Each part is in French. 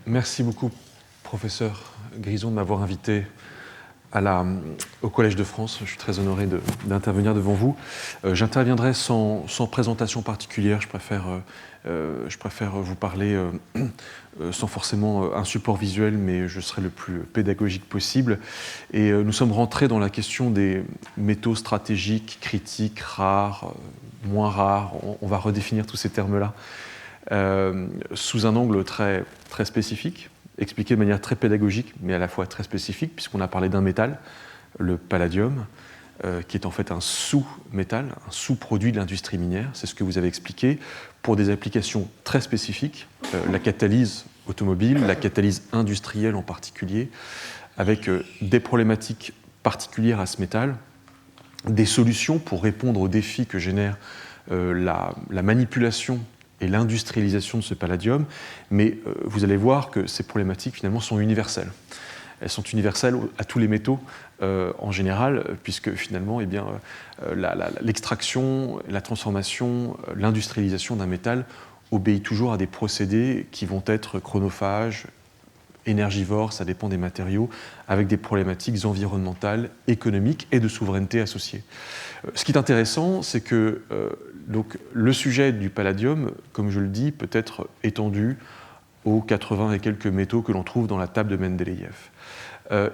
Merci beaucoup, professeur Grison, de m'avoir invité au Collège de France. Je suis très honoré d'intervenir devant vous. J'interviendrai sans présentation particulière. Je préfère vous parler sans forcément un support visuel, mais je serai le plus pédagogique possible. Et nous sommes rentrés dans la question des métaux stratégiques, critiques, rares, moins rares. On va redéfinir tous ces termes-là. Sous un angle très spécifique, expliqué de manière très pédagogique, mais à la fois très spécifique, puisqu'on a parlé d'un métal, le palladium, qui est en fait un sous-métal, un sous-produit de l'industrie minière. C'est ce que vous avez expliqué, pour des applications très spécifiques, la catalyse automobile, la catalyse industrielle en particulier, avec des problématiques particulières à ce métal, des solutions pour répondre aux défis que génère la manipulation et l'industrialisation de ce palladium, mais vous allez voir que ces problématiques finalement sont universelles. Elles sont universelles à tous les métaux en général, puisque finalement l'extraction, la transformation, l'industrialisation d'un métal obéit toujours à des procédés qui vont être chronophages, énergivores, ça dépend des matériaux, avec des problématiques environnementales, économiques et de souveraineté associées. Ce qui est intéressant, c'est que donc, le sujet du palladium, comme je le dis, peut être étendu aux 80 et quelques métaux que l'on trouve dans la table de Mendeleïev.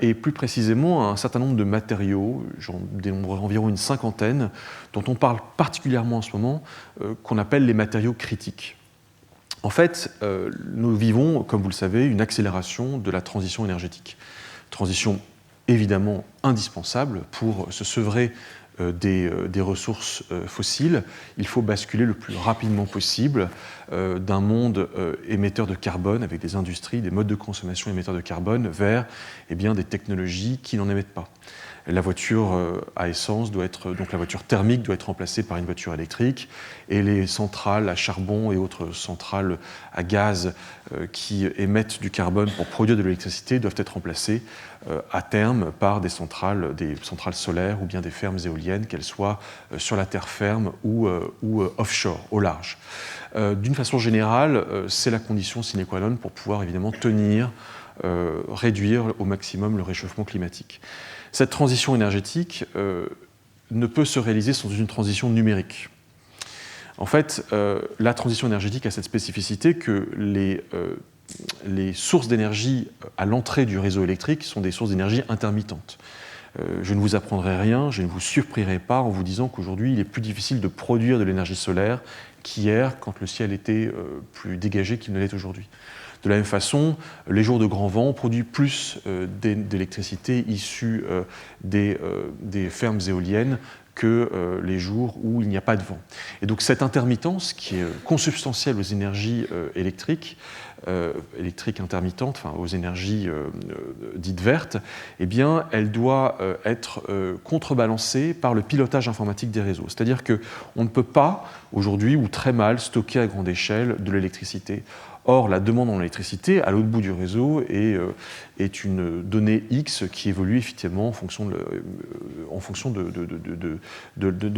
Et plus précisément à un certain nombre de matériaux, j'en dénombrerai environ une cinquantaine, dont on parle particulièrement en ce moment, qu'on appelle les matériaux critiques. En fait, nous vivons, comme vous le savez, une accélération de la transition énergétique. Transition évidemment indispensable pour se sevrer des ressources fossiles. Il faut basculer le plus rapidement possible d'un monde émetteur de carbone, avec des industries, des modes de consommation émetteurs de carbone, vers des technologies qui n'en émettent pas. La voiture à essence donc la voiture thermique doit être remplacée par une voiture électrique, et les centrales à charbon et autres centrales à gaz qui émettent du carbone pour produire de l'électricité doivent être remplacées à terme par des centrales solaires ou bien des fermes éoliennes, qu'elles soient sur la terre ferme ou offshore, au large. D'une façon générale, c'est la condition sine qua non pour pouvoir évidemment réduire au maximum le réchauffement climatique. Cette transition énergétique ne peut se réaliser sans une transition numérique. En fait, la transition énergétique a cette spécificité que les sources d'énergie à l'entrée du réseau électrique sont des sources d'énergie intermittentes. Je ne vous apprendrai rien, je ne vous surprendrai pas en vous disant qu'aujourd'hui, il est plus difficile de produire de l'énergie solaire qu'hier, quand le ciel était plus dégagé qu'il ne l'est aujourd'hui. De la même façon, les jours de grand vent, on produit plus d'électricité issue des fermes éoliennes que les jours où il n'y a pas de vent. Et donc cette intermittence, qui est consubstantielle aux énergies électriques intermittentes, enfin aux énergies dites vertes, elle doit être contrebalancée par le pilotage informatique des réseaux. C'est-à-dire qu'on ne peut pas, aujourd'hui, ou très mal, stocker à grande échelle de l'électricité. Or, la demande en électricité, à l'autre bout du réseau, est une donnée X qui évolue effectivement en fonction de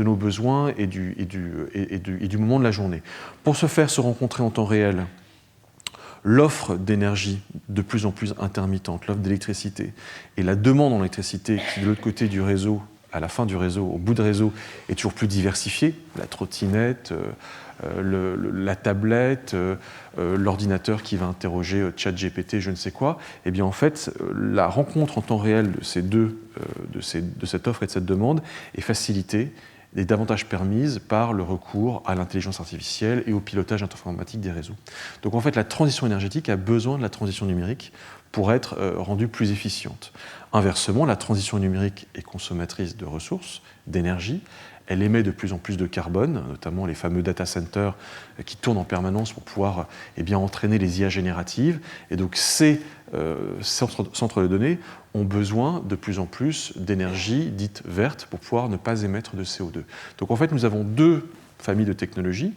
nos besoins et du moment de la journée. Pour ce faire, se rencontrer en temps réel l'offre d'énergie de plus en plus intermittente, l'offre d'électricité, et la demande en électricité qui, de l'autre côté du réseau, à la fin du réseau, au bout de réseau, est toujours plus diversifiée, la trottinette, la tablette, l'ordinateur qui va interroger ChatGPT, je ne sais quoi, en fait, la rencontre en temps réel de cette offre et de cette demande est facilitée et davantage permise par le recours à l'intelligence artificielle et au pilotage informatique des réseaux. Donc en fait, la transition énergétique a besoin de la transition numérique pour être rendue plus efficiente. Inversement, la transition numérique est consommatrice de ressources, d'énergie. Elle émet de plus en plus de carbone, notamment les fameux data centers qui tournent en permanence pour pouvoir entraîner les IA génératives. Et donc ces centres de données ont besoin de plus en plus d'énergie dite verte pour pouvoir ne pas émettre de CO2. Donc en fait, nous avons deux familles de technologies.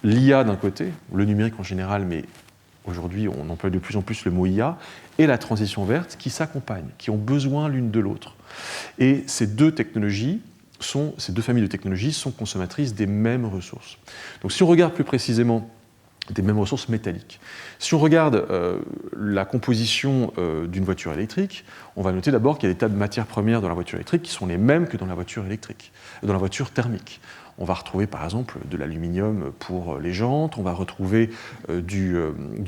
L'IA d'un côté, le numérique en général, mais aujourd'hui on emploie de plus en plus le mot IA, et la transition verte qui s'accompagnent, qui ont besoin l'une de l'autre. Et ces deux familles de technologies sont consommatrices des mêmes ressources. Donc si on regarde plus précisément des mêmes ressources métalliques, si on regarde la composition d'une voiture électrique, on va noter d'abord qu'il y a des tas de matières premières dans la voiture électrique qui sont les mêmes que dans la voiture électrique, dans la voiture thermique. On va retrouver par exemple de l'aluminium pour les jantes, on va retrouver du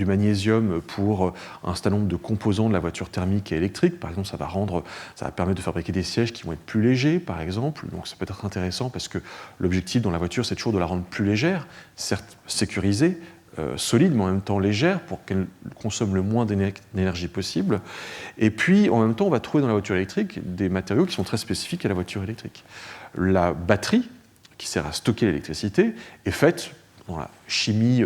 magnésium pour un certain nombre de composants de la voiture thermique et électrique. Par exemple, ça va permettre de fabriquer des sièges qui vont être plus légers, par exemple. Donc ça peut être intéressant parce que l'objectif dans la voiture, c'est toujours de la rendre plus légère, certes sécurisée, solide, mais en même temps légère pour qu'elle consomme le moins d'énergie possible. Et puis, en même temps, on va trouver dans la voiture électrique des matériaux qui sont très spécifiques à la voiture électrique. La batterie, qui sert à stocker l'électricité, est faite dans la chimie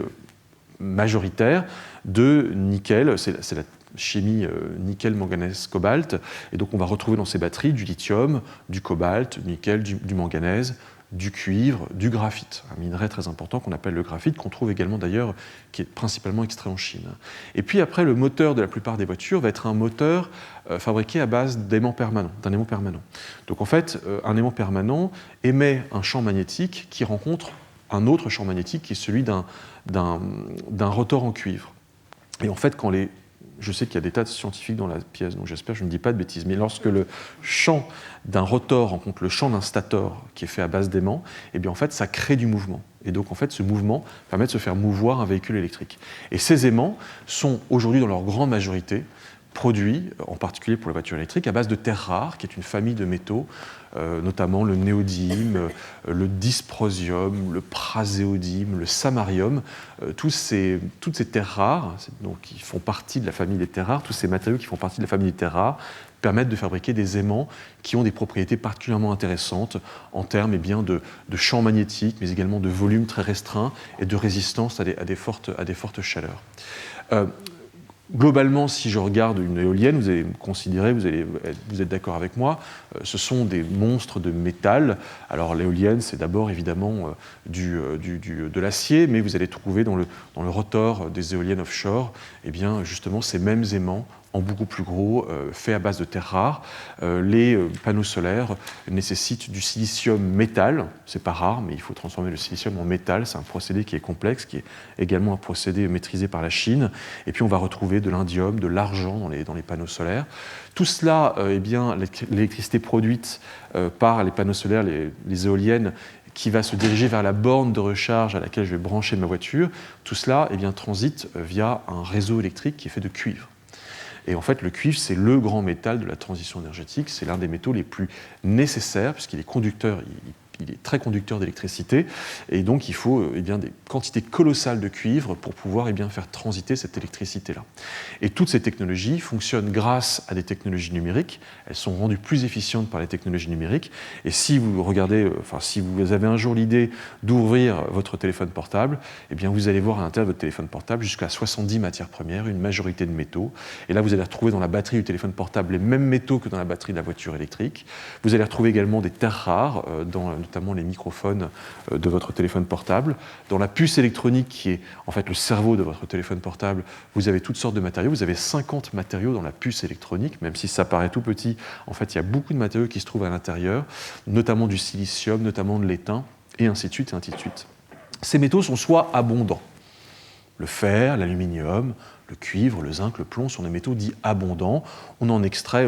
majoritaire de nickel. C'est la chimie nickel, manganèse, cobalt. Et donc on va retrouver dans ces batteries du lithium, du cobalt, du nickel, du manganèse, du cuivre, du graphite, un minerai très important qu'on appelle le graphite, qu'on trouve également d'ailleurs, qui est principalement extrait en Chine. Et puis après, le moteur de la plupart des voitures va être un moteur fabriqué à base d'un aimant permanent. Donc en fait, un aimant permanent émet un champ magnétique qui rencontre un autre champ magnétique qui est celui d'un rotor en cuivre. Et en fait, je sais qu'il y a des tas de scientifiques dans la pièce, donc j'espère que je ne dis pas de bêtises, mais lorsque le champ d'un rotor rencontre le champ d'un stator qui est fait à base d'aimant, eh bien en fait ça crée du mouvement. Et donc en fait ce mouvement permet de se faire mouvoir un véhicule électrique. Et ces aimants sont aujourd'hui dans leur grande majorité produits, en particulier pour la voiture électrique, à base de terres rares, qui est une famille de métaux, notamment le néodyme, le dysprosium, le praséodyme, le samarium. Toutes ces terres rares, donc, qui font partie de la famille des terres rares, tous ces matériaux qui font partie de la famille des terres rares, permettent de fabriquer des aimants qui ont des propriétés particulièrement intéressantes en termes de champs magnétiques, mais également de volume très restreint et de résistance à des fortes chaleurs. Globalement, si je regarde une éolienne, vous allez me considérer, vous êtes d'accord avec moi, ce sont des monstres de métal. Alors l'éolienne, c'est d'abord évidemment de l'acier, mais vous allez trouver dans le rotor des éoliennes offshore, justement ces mêmes aimants en beaucoup plus gros, faits à base de terres rares. Les panneaux solaires nécessitent du silicium métal, c'est pas rare, mais il faut transformer le silicium en métal, c'est un procédé qui est complexe, qui est également un procédé maîtrisé par la Chine. Et puis on va retrouver de l'indium, de l'argent dans les panneaux solaires. Tout cela, l'électricité produite par les panneaux solaires, les éoliennes, qui va se diriger vers la borne de recharge à laquelle je vais brancher ma voiture, tout cela transite via un réseau électrique qui est fait de cuivre. Et en fait, le cuivre, c'est le grand métal de la transition énergétique. C'est l'un des métaux les plus nécessaires, puisqu'il est conducteur, il est très conducteur d'électricité. Et donc, il faut des quantités colossales de cuivre pour pouvoir faire transiter cette électricité-là. Et toutes ces technologies fonctionnent grâce à des technologies numériques. Elles sont rendues plus efficientes par les technologies numériques. Et si vous si vous avez un jour l'idée d'ouvrir votre téléphone portable, vous allez voir à l'intérieur de votre téléphone portable jusqu'à 70 matières premières, une majorité de métaux. Et là, vous allez retrouver dans la batterie du téléphone portable les mêmes métaux que dans la batterie de la voiture électrique. Vous allez retrouver également des terres rares, notamment les microphones de votre téléphone portable. Dans la puce électronique, qui est en fait le cerveau de votre téléphone portable, vous avez toutes sortes de matériaux. Vous avez 50 matériaux dans la puce électronique, même si ça paraît tout petit. En fait, il y a beaucoup de matériaux qui se trouvent à l'intérieur, notamment du silicium, notamment de l'étain, et ainsi de suite, et ainsi de suite. Ces métaux sont soit abondants. Le fer, l'aluminium, le cuivre, le zinc, le plomb sont des métaux dits abondants. On en extrait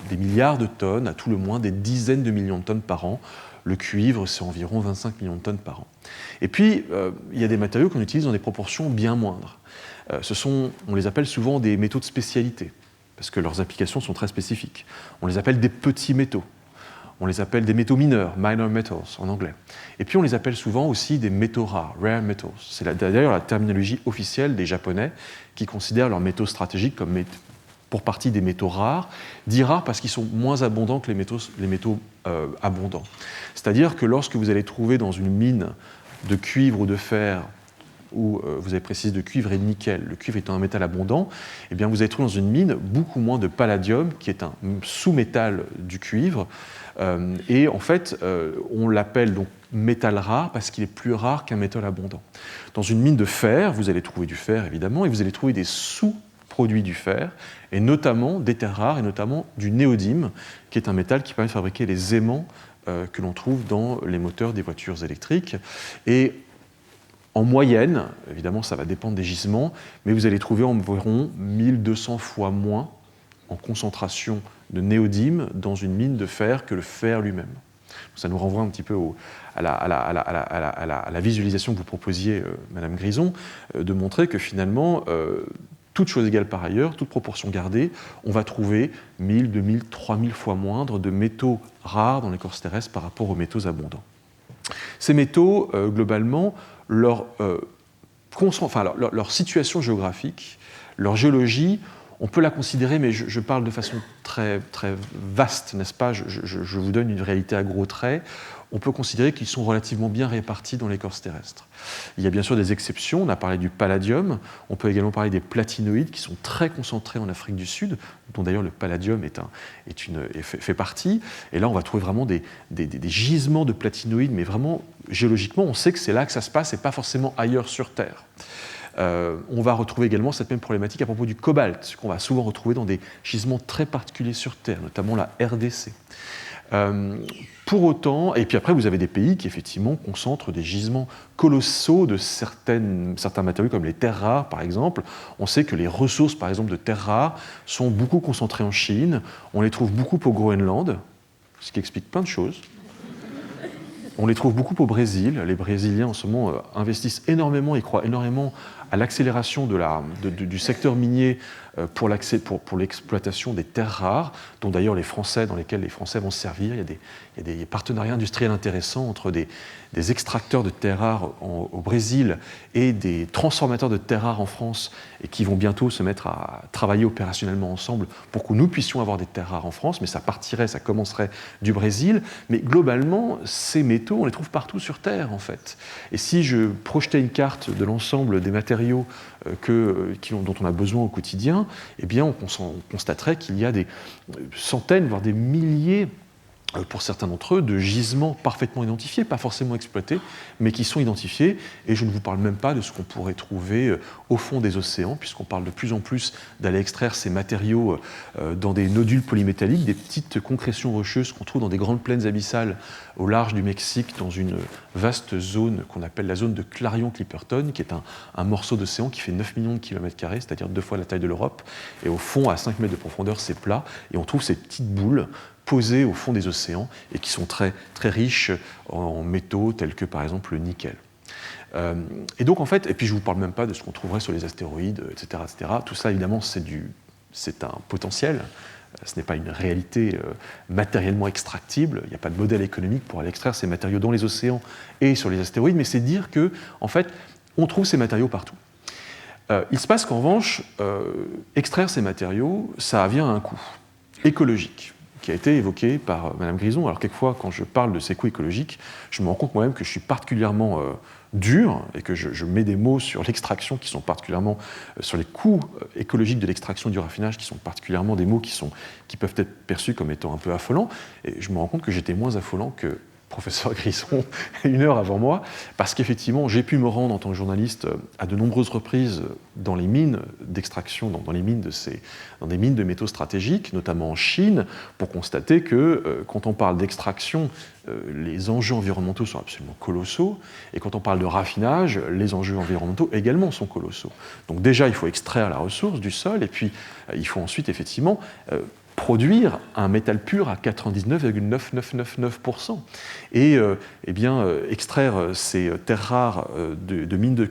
des milliards de tonnes, à tout le moins des dizaines de millions de tonnes par an. Le cuivre, c'est environ 25 millions de tonnes par an. Et puis, il y a des matériaux qu'on utilise dans des proportions bien moindres. On les appelle souvent des métaux de spécialité, parce que leurs applications sont très spécifiques. On les appelle des petits métaux. On les appelle des métaux mineurs, minor metals en anglais. Et puis on les appelle souvent aussi des métaux rares, rare metals. C'est d'ailleurs la terminologie officielle des Japonais qui considèrent leurs métaux stratégiques comme pour partie des métaux rares, dits rares parce qu'ils sont moins abondants que les métaux abondants. C'est-à-dire que lorsque vous allez trouver dans une mine de cuivre ou de fer, où vous avez précisé de cuivre et de nickel, le cuivre étant un métal abondant, eh bien vous allez trouver dans une mine beaucoup moins de palladium, qui est un sous-métal du cuivre, et en fait, on l'appelle donc métal rare parce qu'il est plus rare qu'un métal abondant. Dans une mine de fer, vous allez trouver du fer évidemment, et vous allez trouver des sous-produits du fer, et notamment des terres rares, et notamment du néodyme, qui est un métal qui permet de fabriquer les aimants que l'on trouve dans les moteurs des voitures électriques. Et en moyenne, évidemment ça va dépendre des gisements, mais vous allez trouver environ 1200 fois moins en concentration de néodyme dans une mine de fer que le fer lui-même. Ça nous renvoie un petit peu à la visualisation que vous proposiez, Madame Grison, de montrer que finalement, toutes choses égales par ailleurs, toute proportion gardée, on va trouver 1000, 2000, 3000 fois moindre de métaux rares dans l'écorce terrestre par rapport aux métaux abondants. Ces métaux, globalement, leur situation géographique, leur géologie, on peut la considérer, mais je parle de façon très, très vaste, n'est-ce pas ? Je vous donne une réalité à gros traits. On peut considérer qu'ils sont relativement bien répartis dans l'écorce terrestre. Il y a bien sûr des exceptions, on a parlé du palladium, on peut également parler des platinoïdes qui sont très concentrés en Afrique du Sud, dont d'ailleurs le palladium fait partie. Et là, on va trouver vraiment des gisements de platinoïdes, mais vraiment, géologiquement, on sait que c'est là que ça se passe et pas forcément ailleurs sur Terre. On va retrouver également cette même problématique à propos du cobalt, qu'on va souvent retrouver dans des gisements très particuliers sur Terre, notamment la RDC. Pour autant, et puis après vous avez des pays qui effectivement concentrent des gisements colossaux de certains matériaux comme les terres rares par exemple. On sait que les ressources par exemple de terres rares sont beaucoup concentrées en Chine, on les trouve beaucoup au Groenland, ce qui explique plein de choses. On les trouve beaucoup au Brésil. Les Brésiliens en ce moment investissent énormément et croient énormément à l'accélération du secteur minier pour l'exploitation des terres rares, dont d'ailleurs dans lesquels les Français vont se servir. Il y a des partenariats industriels intéressants entre des extracteurs de terres rares au Brésil et des transformateurs de terres rares en France, et qui vont bientôt se mettre à travailler opérationnellement ensemble pour que nous puissions avoir des terres rares en France, mais ça commencerait du Brésil. Mais globalement, ces métaux, on les trouve partout sur Terre en fait. Et si je projetais une carte de l'ensemble des matériaux dont on a besoin au quotidien, eh bien on constaterait qu'il y a des centaines, voire des milliers, pour certains d'entre eux, de gisements parfaitement identifiés, pas forcément exploités, mais qui sont identifiés. Et je ne vous parle même pas de ce qu'on pourrait trouver au fond des océans, puisqu'on parle de plus en plus d'aller extraire ces matériaux dans des nodules polymétalliques, des petites concrétions rocheuses qu'on trouve dans des grandes plaines abyssales au large du Mexique, dans une vaste zone qu'on appelle la zone de Clarion-Clipperton, qui est un morceau d'océan qui fait 9 millions de kilomètres carrés, c'est-à-dire 2 fois la taille de l'Europe. Et au fond, à 5 mètres de profondeur, c'est plat, et on trouve ces petites boules posées au fond des océans et qui sont très, très riches en métaux tels que par exemple le nickel. Et donc en fait, et puis je ne vous parle même pas de ce qu'on trouverait sur les astéroïdes, etc. etc. Tout ça évidemment c'est un potentiel, ce n'est pas une réalité matériellement extractible, il n'y a pas de modèle économique pour aller extraire ces matériaux dans les océans et sur les astéroïdes, mais c'est dire que en fait, on trouve ces matériaux partout. Il se passe qu'en revanche, extraire ces matériaux, ça vient à un coût écologique, qui a été évoqué par Madame Grison. Alors quelquefois, quand je parle de ces coûts écologiques, je me rends compte moi-même que je suis particulièrement dur et que je mets des mots sur l'extraction qui sont particulièrement, sur les coûts écologiques de l'extraction et du raffinage qui sont particulièrement des mots qui peuvent être perçus comme étant un peu affolants. Et je me rends compte que j'étais moins affolant que professeur Grison, 1 heure avant moi, parce qu'effectivement, j'ai pu me rendre en tant que journaliste à de nombreuses reprises dans les mines d'extraction, dans des mines de métaux stratégiques, notamment en Chine, pour constater que quand on parle d'extraction, les enjeux environnementaux sont absolument colossaux, et quand on parle de raffinage, les enjeux environnementaux également sont colossaux. Donc déjà, il faut extraire la ressource du sol, et puis il faut ensuite effectivement produire un métal pur à 99,9999%. Et extraire ces terres rares de mines de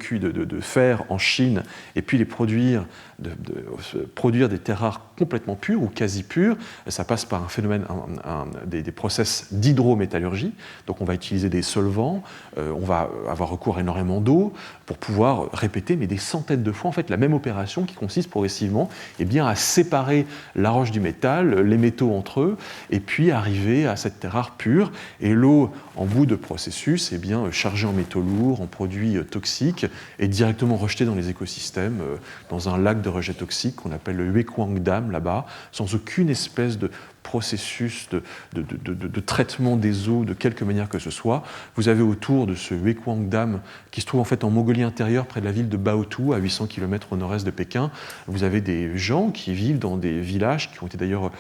fer en Chine et puis produire des terres rares complètement pur ou quasi pur. Ça passe par un phénomène, des process d'hydrométallurgie. Donc on va utiliser des solvants, on va avoir recours à énormément d'eau pour pouvoir répéter, mais des centaines de fois, en fait, la même opération qui consiste progressivement à séparer la roche du métal, les métaux entre eux, et puis arriver à cette terre rare pure. Et l'eau, en bout de processus, chargée en métaux lourds, en produits toxiques, est directement rejetée dans les écosystèmes, dans un lac de rejet toxique qu'on appelle le Huequang Dam, là-bas, sans aucune espèce de processus de traitement des eaux de quelque manière que ce soit. Vous avez autour de ce Huequang Dam, qui se trouve en fait en Mongolie intérieure, près de la ville de Baotou, à 800 km au nord-est de Pékin, vous avez des gens qui vivent dans des villages qui ont été d'ailleurs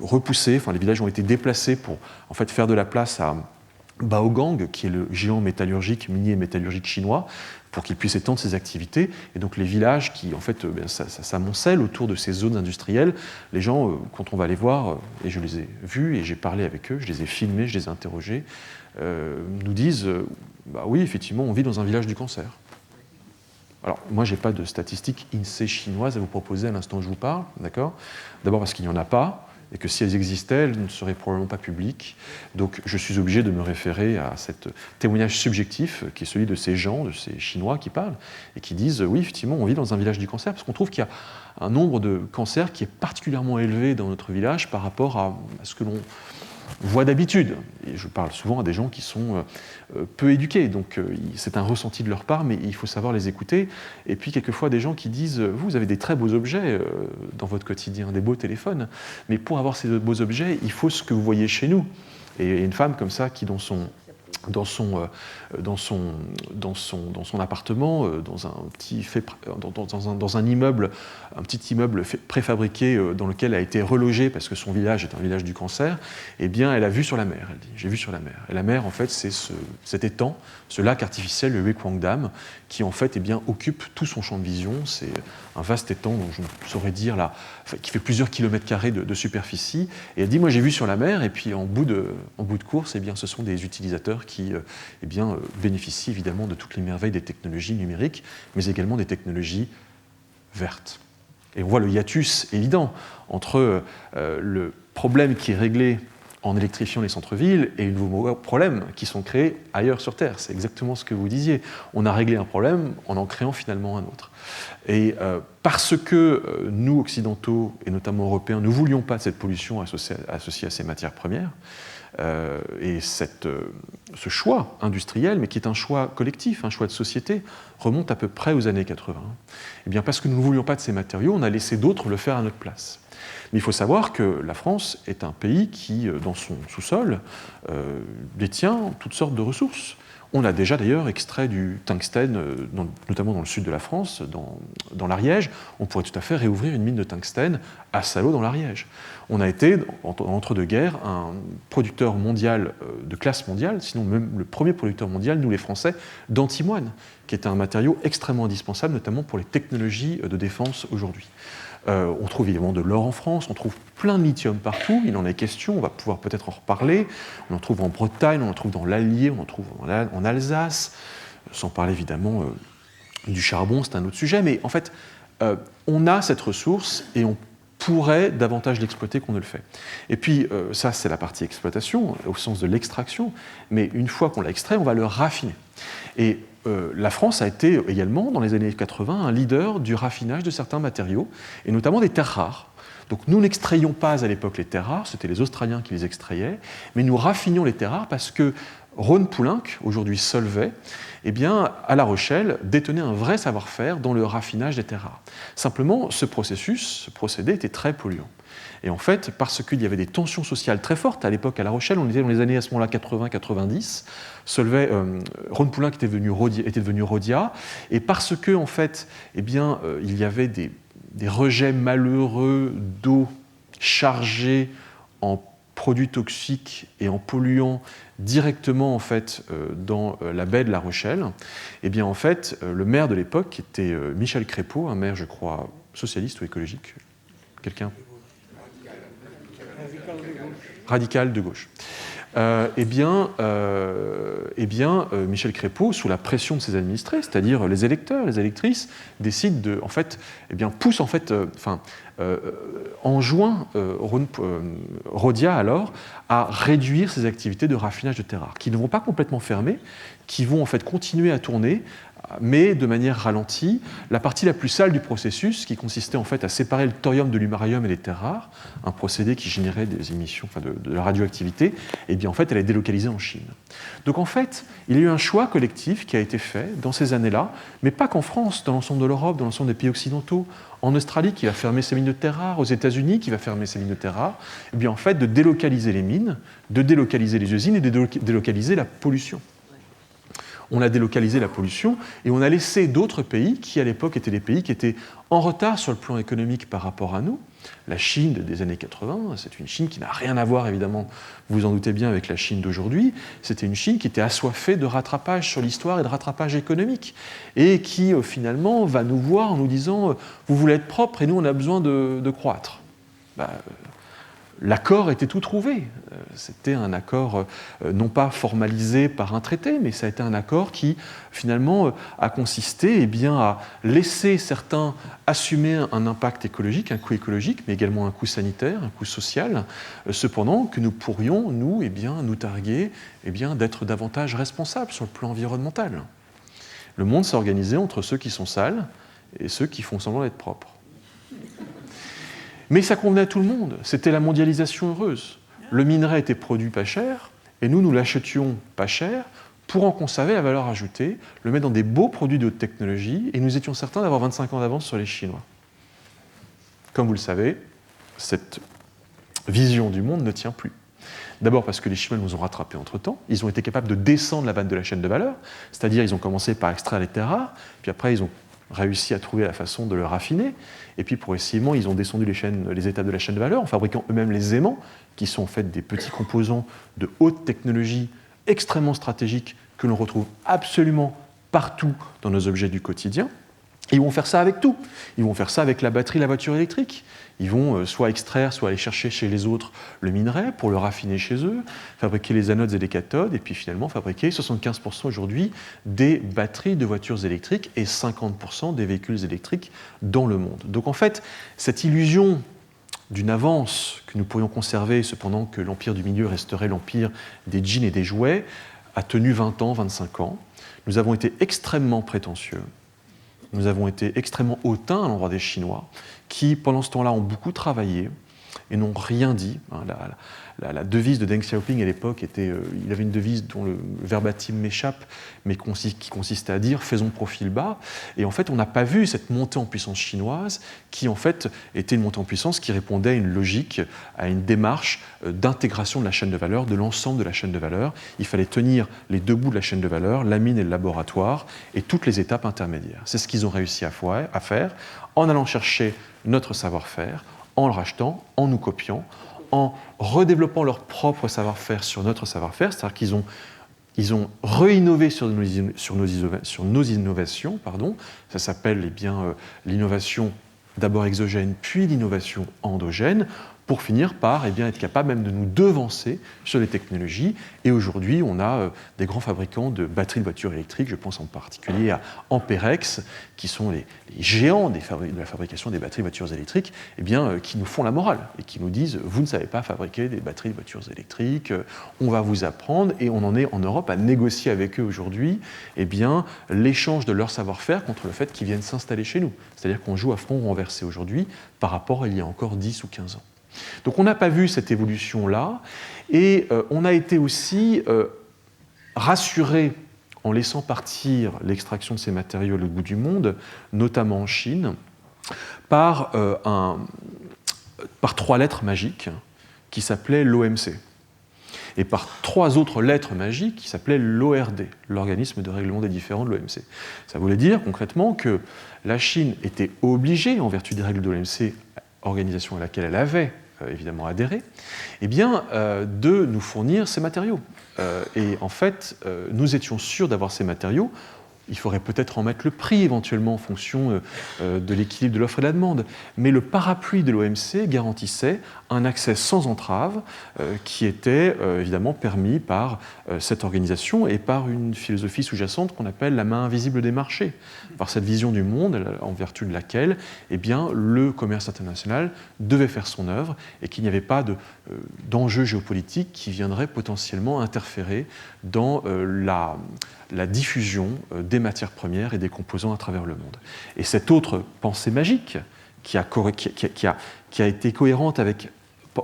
repoussés, enfin les villages ont été déplacés pour en fait faire de la place à Baogang, qui est le géant métallurgique, minier métallurgique chinois, pour qu'il puisse étendre ses activités. Et donc les villages qui, en fait, s'amoncellent autour de ces zones industrielles, les gens, quand on va les voir, et je les ai vus, et j'ai parlé avec eux, je les ai filmés, je les ai interrogés, nous disent, oui, effectivement, on vit dans un village du cancer. Alors, moi, je n'ai pas de statistiques INSEE chinoises à vous proposer à l'instant où je vous parle, d'accord ? D'abord parce qu'il n'y en a pas, et que si elles existaient, elles ne seraient probablement pas publiques. Donc je suis obligé de me référer à ce témoignage subjectif qui est celui de ces gens, de ces Chinois qui parlent, et qui disent oui, effectivement, on vit dans un village du cancer, parce qu'on trouve qu'il y a un nombre de cancers qui est particulièrement élevé dans notre village par rapport à ce que l'on voit d'habitude. Et je parle souvent à des gens qui sont peu éduqués, donc c'est un ressenti de leur part, mais il faut savoir les écouter. Et puis quelquefois des gens qui disent vous avez des très beaux objets dans votre quotidien, des beaux téléphones, mais pour avoir ces beaux objets, il faut ce que vous voyez chez nous. Et une femme comme ça qui dans son appartement, dans un immeuble, un petit immeuble préfabriqué dans lequel elle a été relogée parce que son village est un village du cancer, elle a vu sur la mer, elle dit, j'ai vu sur la mer. Et la mer, en fait, c'est cet étang, ce lac artificiel, le Huequang Dam, qui en fait occupe tout son champ de vision. C'est un vaste étang dont je ne saurais dire là, qui fait plusieurs kilomètres carrés de superficie. Et elle dit, moi j'ai vu sur la mer, et puis en bout de course, ce sont des utilisateurs qui bénéficient évidemment de toutes les merveilles des technologies numériques, mais également des technologies vertes. Et on voit le hiatus évident entre le problème qui est réglé en électrifiant les centres-villes et les nouveaux problèmes qui sont créés ailleurs sur Terre. C'est exactement ce que vous disiez. On a réglé un problème en créant finalement un autre. Et parce que nous, occidentaux, et notamment européens, ne voulions pas de cette pollution associée à ces matières premières, et ce choix industriel, mais qui est un choix collectif, un choix de société, remonte à peu près aux années 80. Et bien parce que nous ne voulions pas de ces matériaux, on a laissé d'autres le faire à notre place. Mais il faut savoir que la France est un pays qui, dans son sous-sol, détient toutes sortes de ressources. On a déjà d'ailleurs extrait du tungstène, notamment dans le sud de la France, dans l'Ariège. On pourrait tout à fait réouvrir une mine de tungstène à Salaud dans l'Ariège. On a été, entre-deux-guerres, un producteur mondial de classe mondiale, sinon même le premier producteur mondial, nous les Français, d'antimoine, qui est un matériau extrêmement indispensable, notamment pour les technologies de défense aujourd'hui. On trouve évidemment de l'or en France, on trouve plein de lithium partout, il en est question, on va pouvoir peut-être en reparler. On en trouve en Bretagne, on en trouve dans l'Allier, on en trouve en Alsace, sans parler évidemment du charbon, c'est un autre sujet, mais en fait, on a cette ressource et on pourrait davantage l'exploiter qu'on ne le fait. Et puis, ça, c'est la partie exploitation, au sens de l'extraction, mais une fois qu'on l'a extrait, on va le raffiner. Et la France a été également, dans les années 80, un leader du raffinage de certains matériaux, et notamment des terres rares. Donc nous n'extrayions pas à l'époque les terres rares, c'était les Australiens qui les extrayaient, mais nous raffinions les terres rares parce que Rhône-Poulenc, aujourd'hui Solvay, à La Rochelle, détenait un vrai savoir-faire dans le raffinage des terres rares. Simplement, ce procédé était très polluant. Et en fait, parce qu'il y avait des tensions sociales très fortes à l'époque à La Rochelle, on était dans les années à ce moment-là 80-90, Rhône-Poulenc était devenu Rhodia, et parce que en fait, il y avait des rejets malheureux d'eau chargée en produits toxiques et en polluants directement en fait dans la baie de La Rochelle, en fait, le maire de l'époque, qui était Michel Crépeau, un maire, je crois, socialiste ou écologique, quelqu'un ? Radical de gauche. Michel Crépeau, sous la pression de ses administrés, c'est-à-dire les électeurs, les électrices, décide de, en fait, pousse en fait, enjoint Rhodia alors à réduire ses activités de raffinage de terres rares, qui ne vont pas complètement fermer, qui vont en fait continuer à tourner, mais de manière ralentie. La partie la plus sale du processus, qui consistait en fait à séparer le thorium de l'humarium et les terres rares, un procédé qui générait des émissions, de la radioactivité, et bien en fait elle est délocalisée en Chine. Donc en fait, il y a eu un choix collectif qui a été fait dans ces années-là, mais pas qu'en France, dans l'ensemble de l'Europe, dans l'ensemble des pays occidentaux, en Australie qui va fermer ses mines de terres rares, aux États-Unis qui va fermer ses mines de terres rares, et bien en fait de délocaliser les mines, de délocaliser les usines et de délocaliser la pollution. On a délocalisé la pollution et on a laissé d'autres pays qui, à l'époque, étaient des pays qui étaient en retard sur le plan économique par rapport à nous. La Chine des années 80, c'est une Chine qui n'a rien à voir, évidemment, vous vous en doutez bien, avec la Chine d'aujourd'hui. C'était une Chine qui était assoiffée de rattrapage sur l'histoire et de rattrapage économique et qui, finalement, va nous voir en nous disant « vous voulez être propre et nous, on a besoin de croître ». L'accord était tout trouvé. C'était un accord non pas formalisé par un traité, mais ça a été un accord qui, finalement, a consisté à laisser certains assumer un impact écologique, un coût écologique, mais également un coût sanitaire, un coût social, cependant que nous pourrions, nous, nous targuer d'être davantage responsables sur le plan environnemental. Le monde s'est organisé entre ceux qui sont sales et ceux qui font semblant d'être propres. Mais ça convenait à tout le monde, c'était la mondialisation heureuse. Le minerai était produit pas cher, et nous l'achetions pas cher pour en conserver la valeur ajoutée, le mettre dans des beaux produits de haute technologie, et nous étions certains d'avoir 25 ans d'avance sur les Chinois. Comme vous le savez, cette vision du monde ne tient plus. D'abord parce que les Chinois nous ont rattrapés entre-temps, ils ont été capables de descendre la vanne de la chaîne de valeur, c'est-à-dire ils ont commencé par extraire les terres rares, puis après ils ont réussi à trouver la façon de le raffiner, et puis progressivement ils ont descendu les étapes de la chaîne de valeur en fabriquant eux-mêmes les aimants, qui sont en fait des petits composants de haute technologie extrêmement stratégiques que l'on retrouve absolument partout dans nos objets du quotidien. Ils vont faire ça avec tout. Ils vont faire ça avec la batterie de la voiture électrique. Ils vont soit extraire, soit aller chercher chez les autres le minerai pour le raffiner chez eux, fabriquer les anodes et les cathodes, et puis finalement fabriquer 75% aujourd'hui des batteries de voitures électriques et 50% des véhicules électriques dans le monde. Donc en fait, cette illusion d'une avance que nous pourrions conserver, cependant que l'empire du milieu resterait l'empire des jeans et des jouets, a tenu 20 ans, 25 ans. Nous avons été extrêmement prétentieux. Nous avons été extrêmement hautains à l'endroit des Chinois, qui, pendant ce temps-là, ont beaucoup travaillé et n'ont rien dit. La devise de Deng Xiaoping à l'époque était, il avait une devise dont le verbatim m'échappe, mais qui consistait à dire « faisons profil bas ». Et en fait, on n'a pas vu cette montée en puissance chinoise qui, en fait, était une montée en puissance qui répondait à une logique, à une démarche d'intégration de la chaîne de valeur, de l'ensemble de la chaîne de valeur. Il fallait tenir les deux bouts de la chaîne de valeur, la mine et le laboratoire, et toutes les étapes intermédiaires. C'est ce qu'ils ont réussi à faire en allant chercher notre savoir-faire, en le rachetant, en nous copiant, en redéveloppant leur propre savoir-faire sur notre savoir-faire, c'est-à-dire qu'ils ont re-innové sur nos innovations, ça s'appelle l'innovation d'abord exogène, puis l'innovation endogène, pour finir par être capable même de nous devancer sur les technologies. Et aujourd'hui, on a des grands fabricants de batteries de voitures électriques, je pense en particulier à Amperex, qui sont les géants de la fabrication des batteries de voitures électriques, qui nous font la morale et qui nous disent « vous ne savez pas fabriquer des batteries de voitures électriques, on va vous apprendre ». Et on en est en Europe à négocier avec eux aujourd'hui l'échange de leur savoir-faire contre le fait qu'ils viennent s'installer chez nous. C'est-à-dire qu'on joue à front renversé aujourd'hui par rapport à il y a encore 10 ou 15 ans. Donc on n'a pas vu cette évolution-là, et on a été aussi rassuré en laissant partir l'extraction de ces matériaux au bout du monde, notamment en Chine, par 3 lettres magiques qui s'appelaient l'OMC, et par 3 autres lettres magiques qui s'appelaient l'ORD, l'organisme de règlement des différends de l'OMC. Ça voulait dire concrètement que la Chine était obligée, en vertu des règles de l'OMC, organisation à laquelle elle avait évidemment adhéré, de nous fournir ces matériaux. Et en fait, nous étions sûrs d'avoir ces matériaux Il faudrait peut-être en mettre le prix éventuellement en fonction de l'équilibre de l'offre et de la demande. Mais le parapluie de l'OMC garantissait un accès sans entrave qui était évidemment permis par cette organisation et par une philosophie sous-jacente qu'on appelle la main invisible des marchés, par cette vision du monde en vertu de laquelle eh bien, le commerce international devait faire son œuvre et qu'il n'y avait pas d'enjeux géopolitiques qui viendraient potentiellement interférer dans la diffusion des matières premières et des composants à travers le monde. Et cette autre pensée magique qui a été cohérente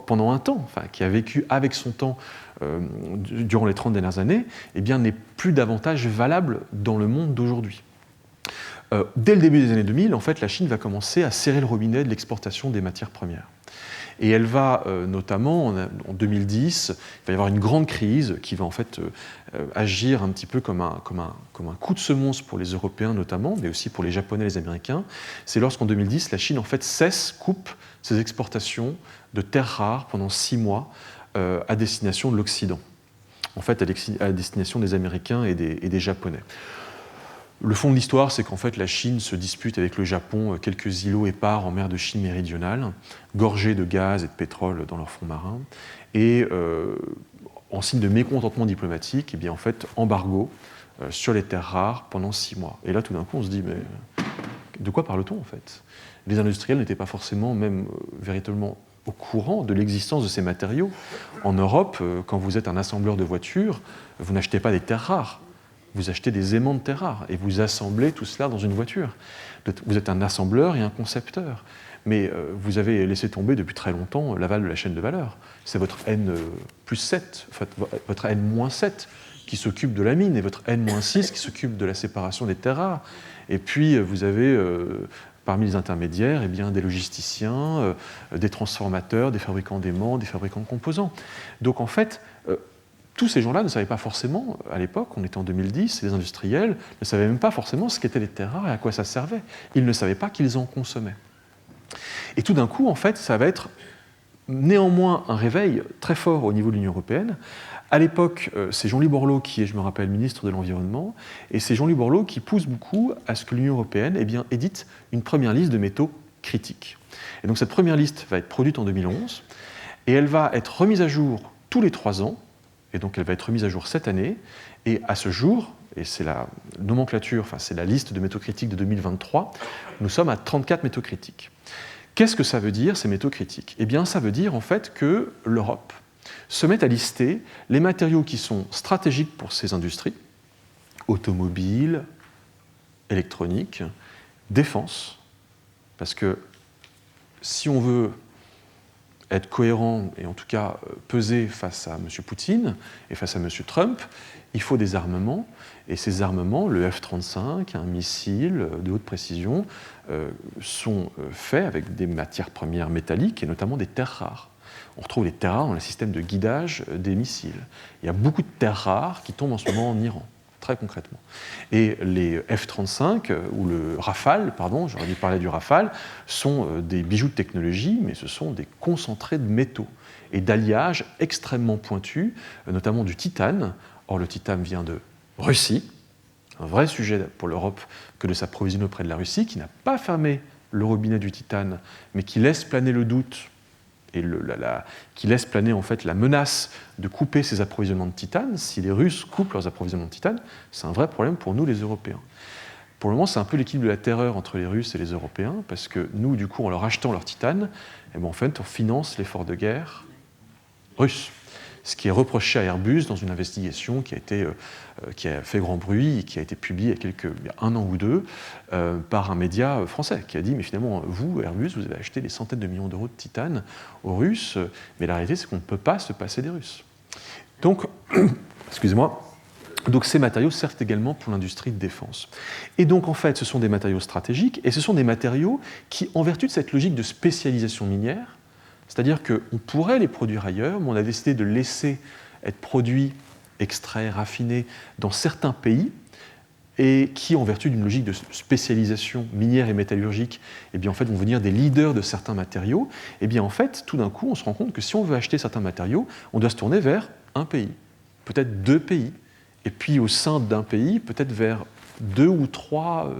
pendant un temps, enfin, qui a vécu avec son temps durant les 30 dernières années, eh bien, n'est plus davantage valable dans le monde d'aujourd'hui. Dès le début des années 2000, en fait, la Chine va commencer à serrer le robinet de l'exportation des matières premières. Et elle va notamment, en 2010, il va y avoir une grande crise qui va en fait agir un petit peu comme un coup de semonce pour les Européens notamment, mais aussi pour les Japonais et les Américains. C'est lorsqu'en 2010, la Chine en fait coupe ses exportations de terres rares pendant 6 mois à destination de l'Occident, en fait à destination des Américains et des Japonais. Le fond de l'histoire, c'est qu'en fait, la Chine se dispute avec le Japon quelques îlots épars en mer de Chine méridionale, gorgés de gaz et de pétrole dans leurs fonds marins. Et en signe de mécontentement diplomatique, eh bien, en fait, embargo sur les terres rares pendant 6 mois. Et là, tout d'un coup, on se dit, mais de quoi parle-t-on, en fait ? Les industriels n'étaient pas forcément même véritablement au courant de l'existence de ces matériaux. En Europe, quand vous êtes un assembleur de voitures, vous n'achetez pas des terres rares. Vous achetez des aimants de terres rares et vous assemblez tout cela dans une voiture. Vous êtes un assembleur et un concepteur. Mais vous avez laissé tomber depuis très longtemps l'aval de la chaîne de valeur. C'est votre N+7, votre N-7 qui s'occupe de la mine et votre N-6 qui s'occupe de la séparation des terres rares. Et puis vous avez parmi les intermédiaires eh bien, des logisticiens, des transformateurs, des fabricants d'aimants, des fabricants de composants. Donc en fait, tous ces gens-là ne savaient pas forcément, à l'époque, on était en 2010, les industriels ne savaient même pas forcément ce qu'étaient les terres rares et à quoi ça servait. Ils ne savaient pas qu'ils en consommaient. Et tout d'un coup, en fait, ça va être néanmoins un réveil très fort au niveau de l'Union européenne. À l'époque, c'est Jean-Louis Borloo qui est, je me rappelle, ministre de l'Environnement, et c'est Jean-Louis Borloo qui pousse beaucoup à ce que l'Union européenne eh bien, édite une première liste de métaux critiques. Et donc cette première liste va être produite en 2011, et elle va être remise à jour tous les 3 ans, et donc elle va être remise à jour cette année, et à ce jour, et c'est la nomenclature, enfin c'est la liste de métaux critiques de 2023, nous sommes à 34 métaux critiques. Qu'est-ce que ça veut dire, ces métaux critiques ? Eh bien, ça veut dire en fait que l'Europe se met à lister les matériaux qui sont stratégiques pour ces industries, automobiles, électroniques, défense, parce que si on veut être cohérent et en tout cas peser face à M. Poutine et face à M. Trump, il faut des armements. Et ces armements, le F-35, un missile de haute précision, sont faits avec des matières premières métalliques et notamment des terres rares. On retrouve les terres rares dans le système de guidage des missiles. Il y a beaucoup de terres rares qui tombent en ce moment en Iran, très concrètement. Et les F-35, ou le Rafale, pardon, j'aurais dû parler du Rafale, sont des bijoux de technologie, mais ce sont des concentrés de métaux et d'alliages extrêmement pointus, notamment du titane. Or, le titane vient de Russie, un vrai sujet pour l'Europe que de s'approvisionner auprès de la Russie, qui n'a pas fermé le robinet du titane, mais qui laisse planer le doute et qui laisse planer en fait la menace de couper ses approvisionnements de titane. Si les Russes coupent leurs approvisionnements de titane, c'est un vrai problème pour nous les Européens. Pour le moment, c'est un peu l'équilibre de la terreur entre les Russes et les Européens, parce que nous, du coup, en leur achetant leur titane, eh bien, en fait, on finance l'effort de guerre russe. Ce qui est reproché à Airbus dans une investigation qui a fait grand bruit et qui a été publiée il y a 1 an ou 2 par un média français qui a dit mais finalement vous, Airbus, vous avez acheté des centaines de millions d'euros de titane aux Russes, mais la réalité c'est qu'on ne peut pas se passer des Russes. Donc, excusez-moi, donc ces matériaux servent également pour l'industrie de défense. Et donc en fait ce sont des matériaux stratégiques et ce sont des matériaux qui, en vertu de cette logique de spécialisation minière, c'est-à-dire qu'on pourrait les produire ailleurs, mais on a décidé de laisser être produits, extraits, raffinés dans certains pays, et qui, en vertu d'une logique de spécialisation minière et métallurgique, eh bien, en fait, vont devenir des leaders de certains matériaux. Eh bien, en fait, tout d'un coup, on se rend compte que si on veut acheter certains matériaux, on doit se tourner vers un pays, peut-être 2 pays, et puis au sein d'un pays, peut-être vers 2 ou 3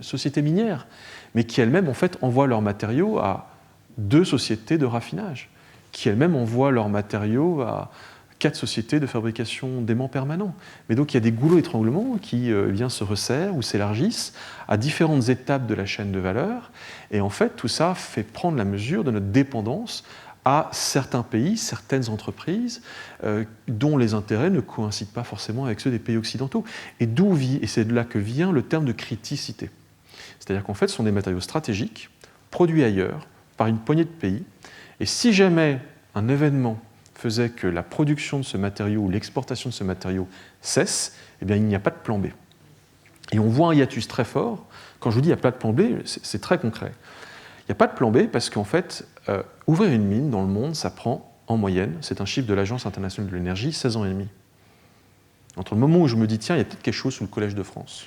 sociétés minières, mais qui elles-mêmes en fait envoient leurs matériaux à 2 sociétés de raffinage, qui elles-mêmes envoient leurs matériaux à 4 sociétés de fabrication d'aimants permanents. Mais donc il y a des goulots d'étranglement qui se resserrent ou s'élargissent à différentes étapes de la chaîne de valeur, et en fait tout ça fait prendre la mesure de notre dépendance à certains pays, certaines entreprises, dont les intérêts ne coïncident pas forcément avec ceux des pays occidentaux. Et c'est de là que vient le terme de criticité. C'est-à-dire qu'en fait, ce sont des matériaux stratégiques, produits ailleurs, par une poignée de pays, et si jamais un événement faisait que la production de ce matériau ou l'exportation de ce matériau cesse, eh bien, il n'y a pas de plan B. Et on voit un hiatus très fort. Quand je vous dis qu'il n'y a pas de plan B, c'est très concret. Il n'y a pas de plan B parce qu'en fait, ouvrir une mine dans le monde, ça prend en moyenne, c'est un chiffre de l'Agence internationale de l'énergie, 16 ans et demi. Entre le moment où je me dis, tiens, il y a peut-être quelque chose sous le Collège de France,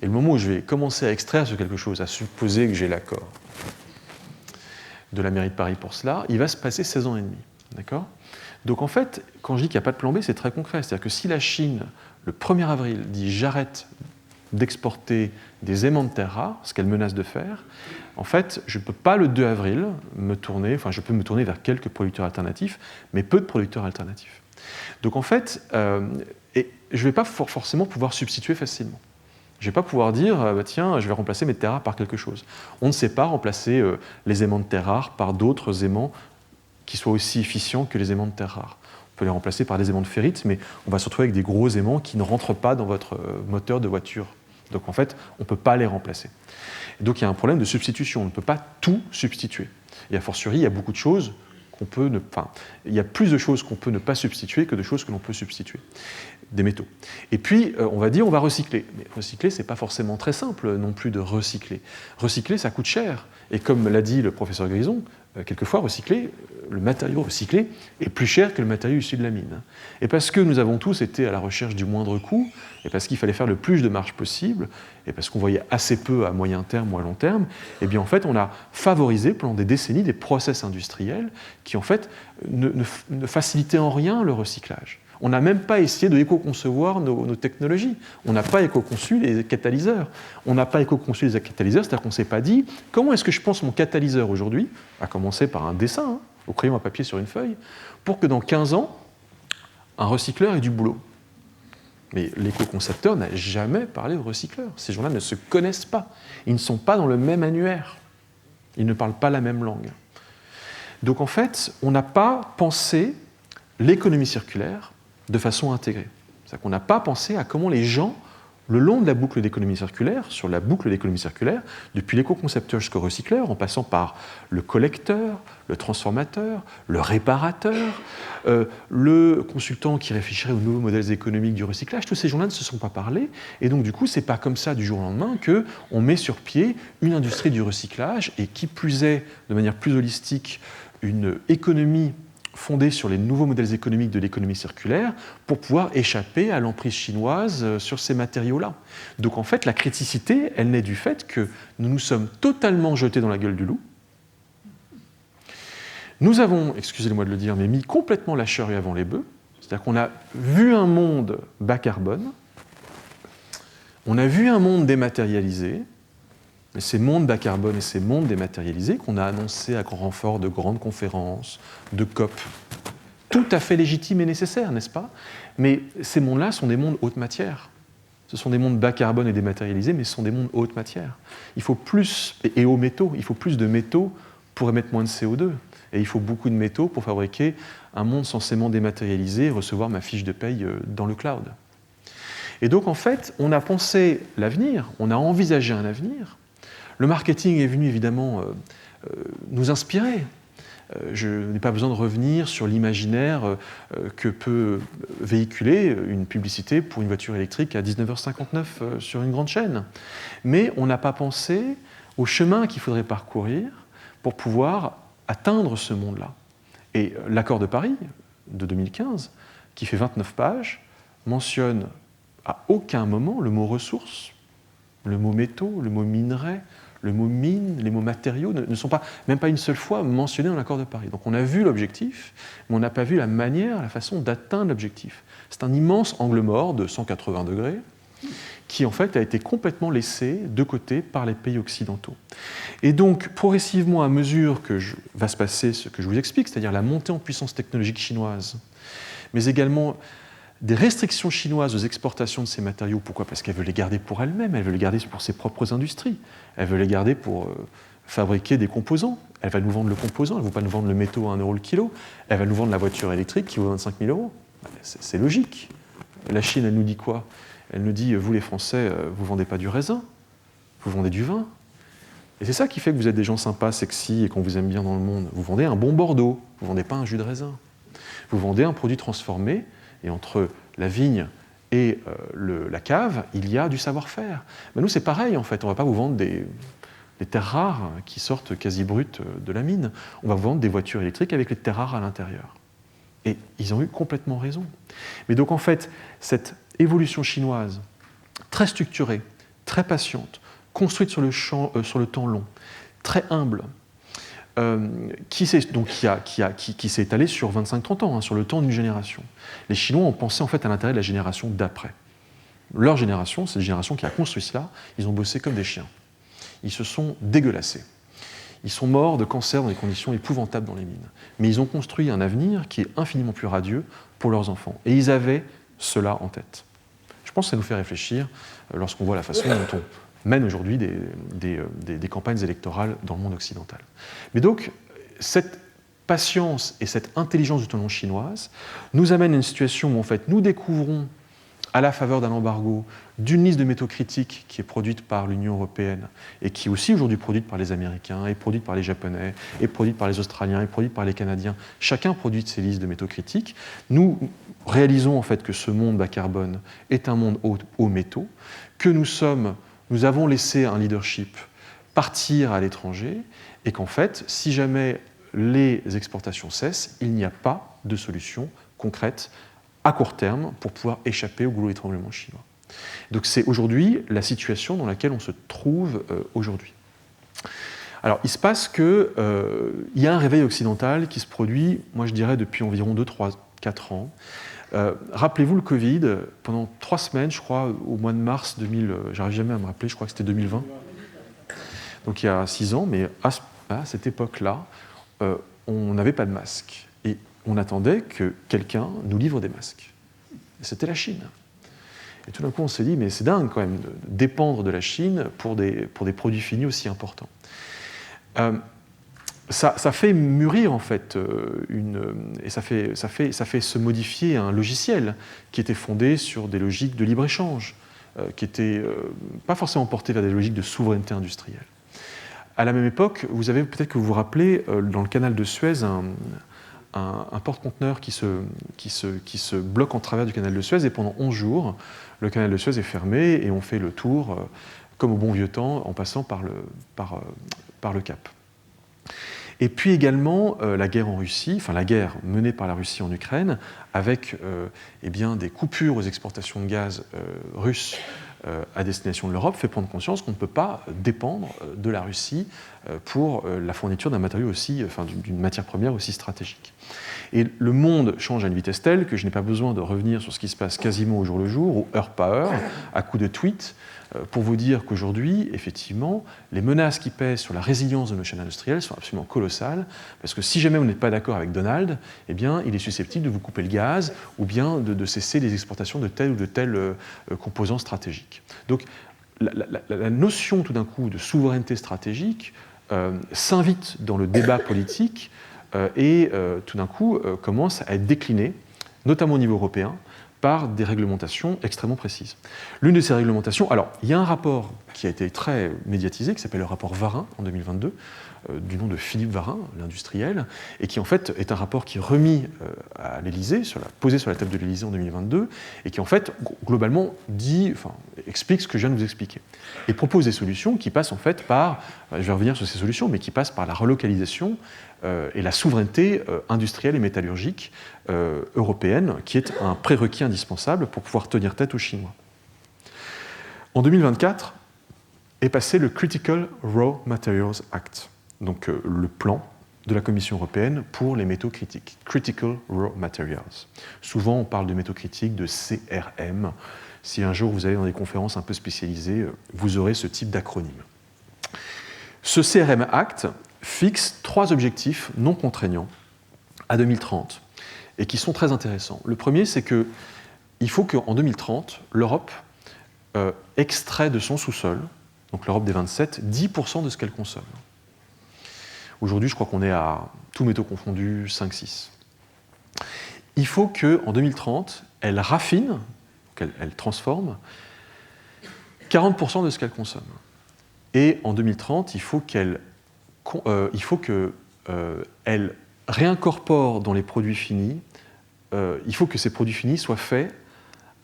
et le moment où je vais commencer à extraire sur quelque chose, à supposer que j'ai l'accord de la mairie de Paris pour cela, il va se passer 16 ans et demi. D'accord ? Donc en fait, quand je dis qu'il n'y a pas de plan B, c'est très concret. C'est-à-dire que si la Chine, le 1er avril, dit « j'arrête d'exporter des aimants de terre rares », ce qu'elle menace de faire, en fait, je ne peux pas le 2 avril je peux me tourner vers quelques producteurs alternatifs, mais peu de producteurs alternatifs. Donc en fait, et je ne vais pas forcément pouvoir substituer facilement. Je ne vais pas pouvoir dire, tiens, je vais remplacer mes terres rares par quelque chose. On ne sait pas remplacer les aimants de terre rares par d'autres aimants qui soient aussi efficients que les aimants de terre rares. On peut les remplacer par des aimants de ferrite, mais on va se retrouver avec des gros aimants qui ne rentrent pas dans votre moteur de voiture. Donc en fait, on ne peut pas les remplacer. Et donc il y a un problème de substitution, on ne peut pas tout substituer. Et a fortiori, il y a beaucoup de choses qu'on peut ne... Enfin, il y a plus de choses qu'on peut ne pas substituer que de choses que l'on peut substituer, des métaux. Et puis, on va dire, on va recycler. Mais recycler, ce n'est pas forcément très simple non plus de recycler. Recycler, ça coûte cher. Et comme l'a dit le professeur Grison, quelquefois, le matériau recyclé est plus cher que le matériau issu de la mine. Et parce que nous avons tous été à la recherche du moindre coût, et parce qu'il fallait faire le plus de marge possible, et parce qu'on voyait assez peu à moyen terme ou à long terme, eh bien en fait, on a favorisé pendant des décennies des process industriels qui en fait ne facilitaient en rien le recyclage. On n'a même pas essayé de éco-concevoir nos technologies. On n'a pas éco-conçu les catalyseurs. On n'a pas éco-conçu les catalyseurs, c'est-à-dire qu'on ne s'est pas dit comment est-ce que je pense mon catalyseur aujourd'hui, à commencer par un dessin, au crayon à papier sur une feuille, pour que dans 15 ans, un recycleur ait du boulot. Mais l'éco-concepteur n'a jamais parlé aux recycleurs. Ces gens-là ne se connaissent pas. Ils ne sont pas dans le même annuaire. Ils ne parlent pas la même langue. Donc en fait, on n'a pas pensé l'économie circulaire de façon intégrée. C'est-à-dire qu'on n'a pas pensé à comment les gens, le long de la boucle d'économie circulaire, sur la boucle d'économie circulaire, depuis l'éco-concepteur jusqu'au recycleur, en passant par le collecteur, le transformateur, le réparateur, le consultant qui réfléchirait aux nouveaux modèles économiques du recyclage, tous ces gens-là ne se sont pas parlé, et donc du coup, c'est pas comme ça du jour au lendemain qu'on met sur pied une industrie du recyclage, et qui plus est, de manière plus holistique, une économie fondée sur les nouveaux modèles économiques de l'économie circulaire pour pouvoir échapper à l'emprise chinoise sur ces matériaux-là. Donc en fait, la criticité, elle naît du fait que nous nous sommes totalement jetés dans la gueule du loup. Nous avons, excusez-moi de le dire, mais mis complètement la charrue avant les bœufs. C'est-à-dire qu'on a vu un monde bas carbone, on a vu un monde dématérialisé, et ces mondes bas carbone et ces mondes dématérialisés qu'on a annoncés à grand renfort de grandes conférences, de COP, tout à fait légitimes et nécessaires, n'est-ce pas ? Mais ces mondes-là sont des mondes haute matière. Ce sont des mondes bas carbone et dématérialisés, mais ce sont des mondes haute matière. Il faut plus, et hauts métaux, il faut plus de métaux pour émettre moins de CO2. Et il faut beaucoup de métaux pour fabriquer un monde censément dématérialisé et recevoir ma fiche de paye dans le cloud. Et donc, en fait, on a pensé l'avenir, on a envisagé un avenir. Le marketing est venu évidemment nous inspirer. Je n'ai pas besoin de revenir sur l'imaginaire que peut véhiculer une publicité pour une voiture électrique à 19h59 sur une grande chaîne. Mais on n'a pas pensé au chemin qu'il faudrait parcourir pour pouvoir atteindre ce monde-là. Et l'accord de Paris de 2015, qui fait 29 pages, mentionne à aucun moment le mot ressources, le mot métaux, le mot minerais, le mot mine, les mots matériaux ne sont pas, même pas une seule fois mentionnés dans l'accord de Paris. Donc on a vu l'objectif, mais on n'a pas vu la manière, la façon d'atteindre l'objectif. C'est un immense angle mort de 180 degrés qui en fait a été complètement laissé de côté par les pays occidentaux. Et donc, progressivement, à mesure que va se passer ce que je vous explique, c'est-à-dire la montée en puissance technologique chinoise, mais également des restrictions chinoises aux exportations de ces matériaux. Pourquoi ? Parce qu'elle veut les garder pour elle-même, elle veut les garder pour ses propres industries, elle veut les garder pour fabriquer des composants. Elle va nous vendre le composant, elle ne va pas nous vendre le métaux à 1 euro le kilo, elle va nous vendre la voiture électrique qui vaut 25 000 euros. C'est logique. La Chine, elle nous dit quoi ? Elle nous dit, vous les Français, vous ne vendez pas du raisin, vous vendez du vin. Et c'est ça qui fait que vous êtes des gens sympas, sexy et qu'on vous aime bien dans le monde. Vous vendez un bon Bordeaux, vous ne vendez pas un jus de raisin. Vous vendez un produit transformé, et entre la vigne et la cave, il y a du savoir-faire. Ben nous, c'est pareil, en fait. On ne va pas vous vendre des terres rares qui sortent quasi brutes de la mine. On va vous vendre des voitures électriques avec les terres rares à l'intérieur. Et ils ont eu complètement raison. Mais donc, en fait, cette évolution chinoise, très structurée, très patiente, construite sur le temps long, très humble, qui s'est étalée sur 25-30 ans, sur le temps d'une génération. Les Chinois ont pensé en fait à l'intérêt de la génération d'après. Leur génération, c'est la génération qui a construit cela, ils ont bossé comme des chiens. Ils se sont dégueulassés. Ils sont morts de cancer dans des conditions épouvantables dans les mines. Mais ils ont construit un avenir qui est infiniment plus radieux pour leurs enfants. Et ils avaient cela en tête. Je pense que ça nous fait réfléchir lorsqu'on voit la façon dont on mène aujourd'hui des campagnes électorales dans le monde occidental. Mais donc, cette patience et cette intelligence du temps long chinoise nous amènent à une situation où en fait, nous découvrons, à la faveur d'un embargo, d'une liste de métaux critiques qui est produite par l'Union européenne et qui est aussi aujourd'hui produite par les Américains, et produite par les Japonais, et produite par les Australiens, et produite par les Canadiens. Chacun produit ces listes de métaux critiques. Nous réalisons en fait que ce monde bas carbone est un monde aux métaux, que nous avons laissé un leadership partir à l'étranger, et qu'en fait, si jamais les exportations cessent, il n'y a pas de solution concrète à court terme pour pouvoir échapper au goulot d'étranglement chinois. Donc c'est aujourd'hui la situation dans laquelle on se trouve aujourd'hui. Alors il se passe qu'il y a un réveil occidental qui se produit, moi je dirais depuis environ 2, 3, 4 ans. Rappelez-vous le Covid, pendant 3 semaines, je crois, au mois de mars 2000, j'arrive jamais à me rappeler, je crois que c'était 2020. Donc il y a 6 ans, mais à cette époque-là, on n'avait pas de masque. Et on attendait que quelqu'un nous livre des masques. Et c'était la Chine. Et tout d'un coup, on s'est dit, mais c'est dingue quand même de dépendre de la Chine pour des produits finis aussi importants. Ça fait mûrir en fait et ça fait se modifier un logiciel qui était fondé sur des logiques de libre-échange, qui n'étaient pas forcément portées vers des logiques de souveraineté industrielle. À la même époque, vous avez peut-être que vous vous rappelez, dans le canal de Suez, un porte-conteneur qui se bloque en travers du canal de Suez, et pendant 11 jours, le canal de Suez est fermé et on fait le tour, comme au bon vieux temps, en passant par le Cap. Et puis également la guerre en Russie, enfin la guerre menée par la Russie en Ukraine, avec des coupures aux exportations de gaz russes à destination de l'Europe, fait prendre conscience qu'on ne peut pas dépendre de la Russie pour la fourniture d'un matériau aussi, d'une matière première aussi stratégique. Et le monde change à une vitesse telle que je n'ai pas besoin de revenir sur ce qui se passe quasiment au jour le jour, ou heure par heure, à coups de tweets, pour vous dire qu'aujourd'hui, effectivement, les menaces qui pèsent sur la résilience de nos chaînes industrielles sont absolument colossales, parce que si jamais vous n'êtes pas d'accord avec Donald, eh bien, il est susceptible de vous couper le gaz, ou bien de cesser les exportations de tel ou de tel composant stratégique. Donc, la notion, tout d'un coup, de souveraineté stratégique s'invite dans le débat politique et, tout d'un coup, commence à être déclinée, notamment au niveau européen, par des réglementations extrêmement précises. L'une de ces réglementations, alors il y a un rapport qui a été très médiatisé, qui s'appelle le rapport Varin en 2022, du nom de Philippe Varin, l'industriel, et qui en fait est un rapport qui est remis à l'Élysée, posé sur la table de l'Élysée en 2022, et qui en fait globalement explique ce que je viens de vous expliquer, et propose des solutions qui passent en fait par, je vais revenir sur ces solutions, mais qui passent par la relocalisation et la souveraineté industrielle et métallurgique européenne, qui est un prérequis indispensable pour pouvoir tenir tête aux Chinois. En 2024 est passé le Critical Raw Materials Act, donc le plan de la Commission européenne pour les métaux critiques, Critical Raw Materials. Souvent, on parle de métaux critiques, de CRM, Si un jour vous allez dans des conférences un peu spécialisées, vous aurez ce type d'acronyme. Ce CRM Act fixe 3 objectifs non contraignants à 2030 et qui sont très intéressants. Le premier, c'est qu'il faut qu'en 2030, l'Europe extrait de son sous-sol, donc l'Europe des 27, 10% de ce qu'elle consomme. Aujourd'hui, je crois qu'on est à, tous métaux confondus, 5-6. Il faut qu'en 2030, elle raffine, elle transforme 40% de ce qu'elle consomme. Et en 2030, il faut qu'elle réincorpore dans les produits finis, il faut que ces produits finis soient faits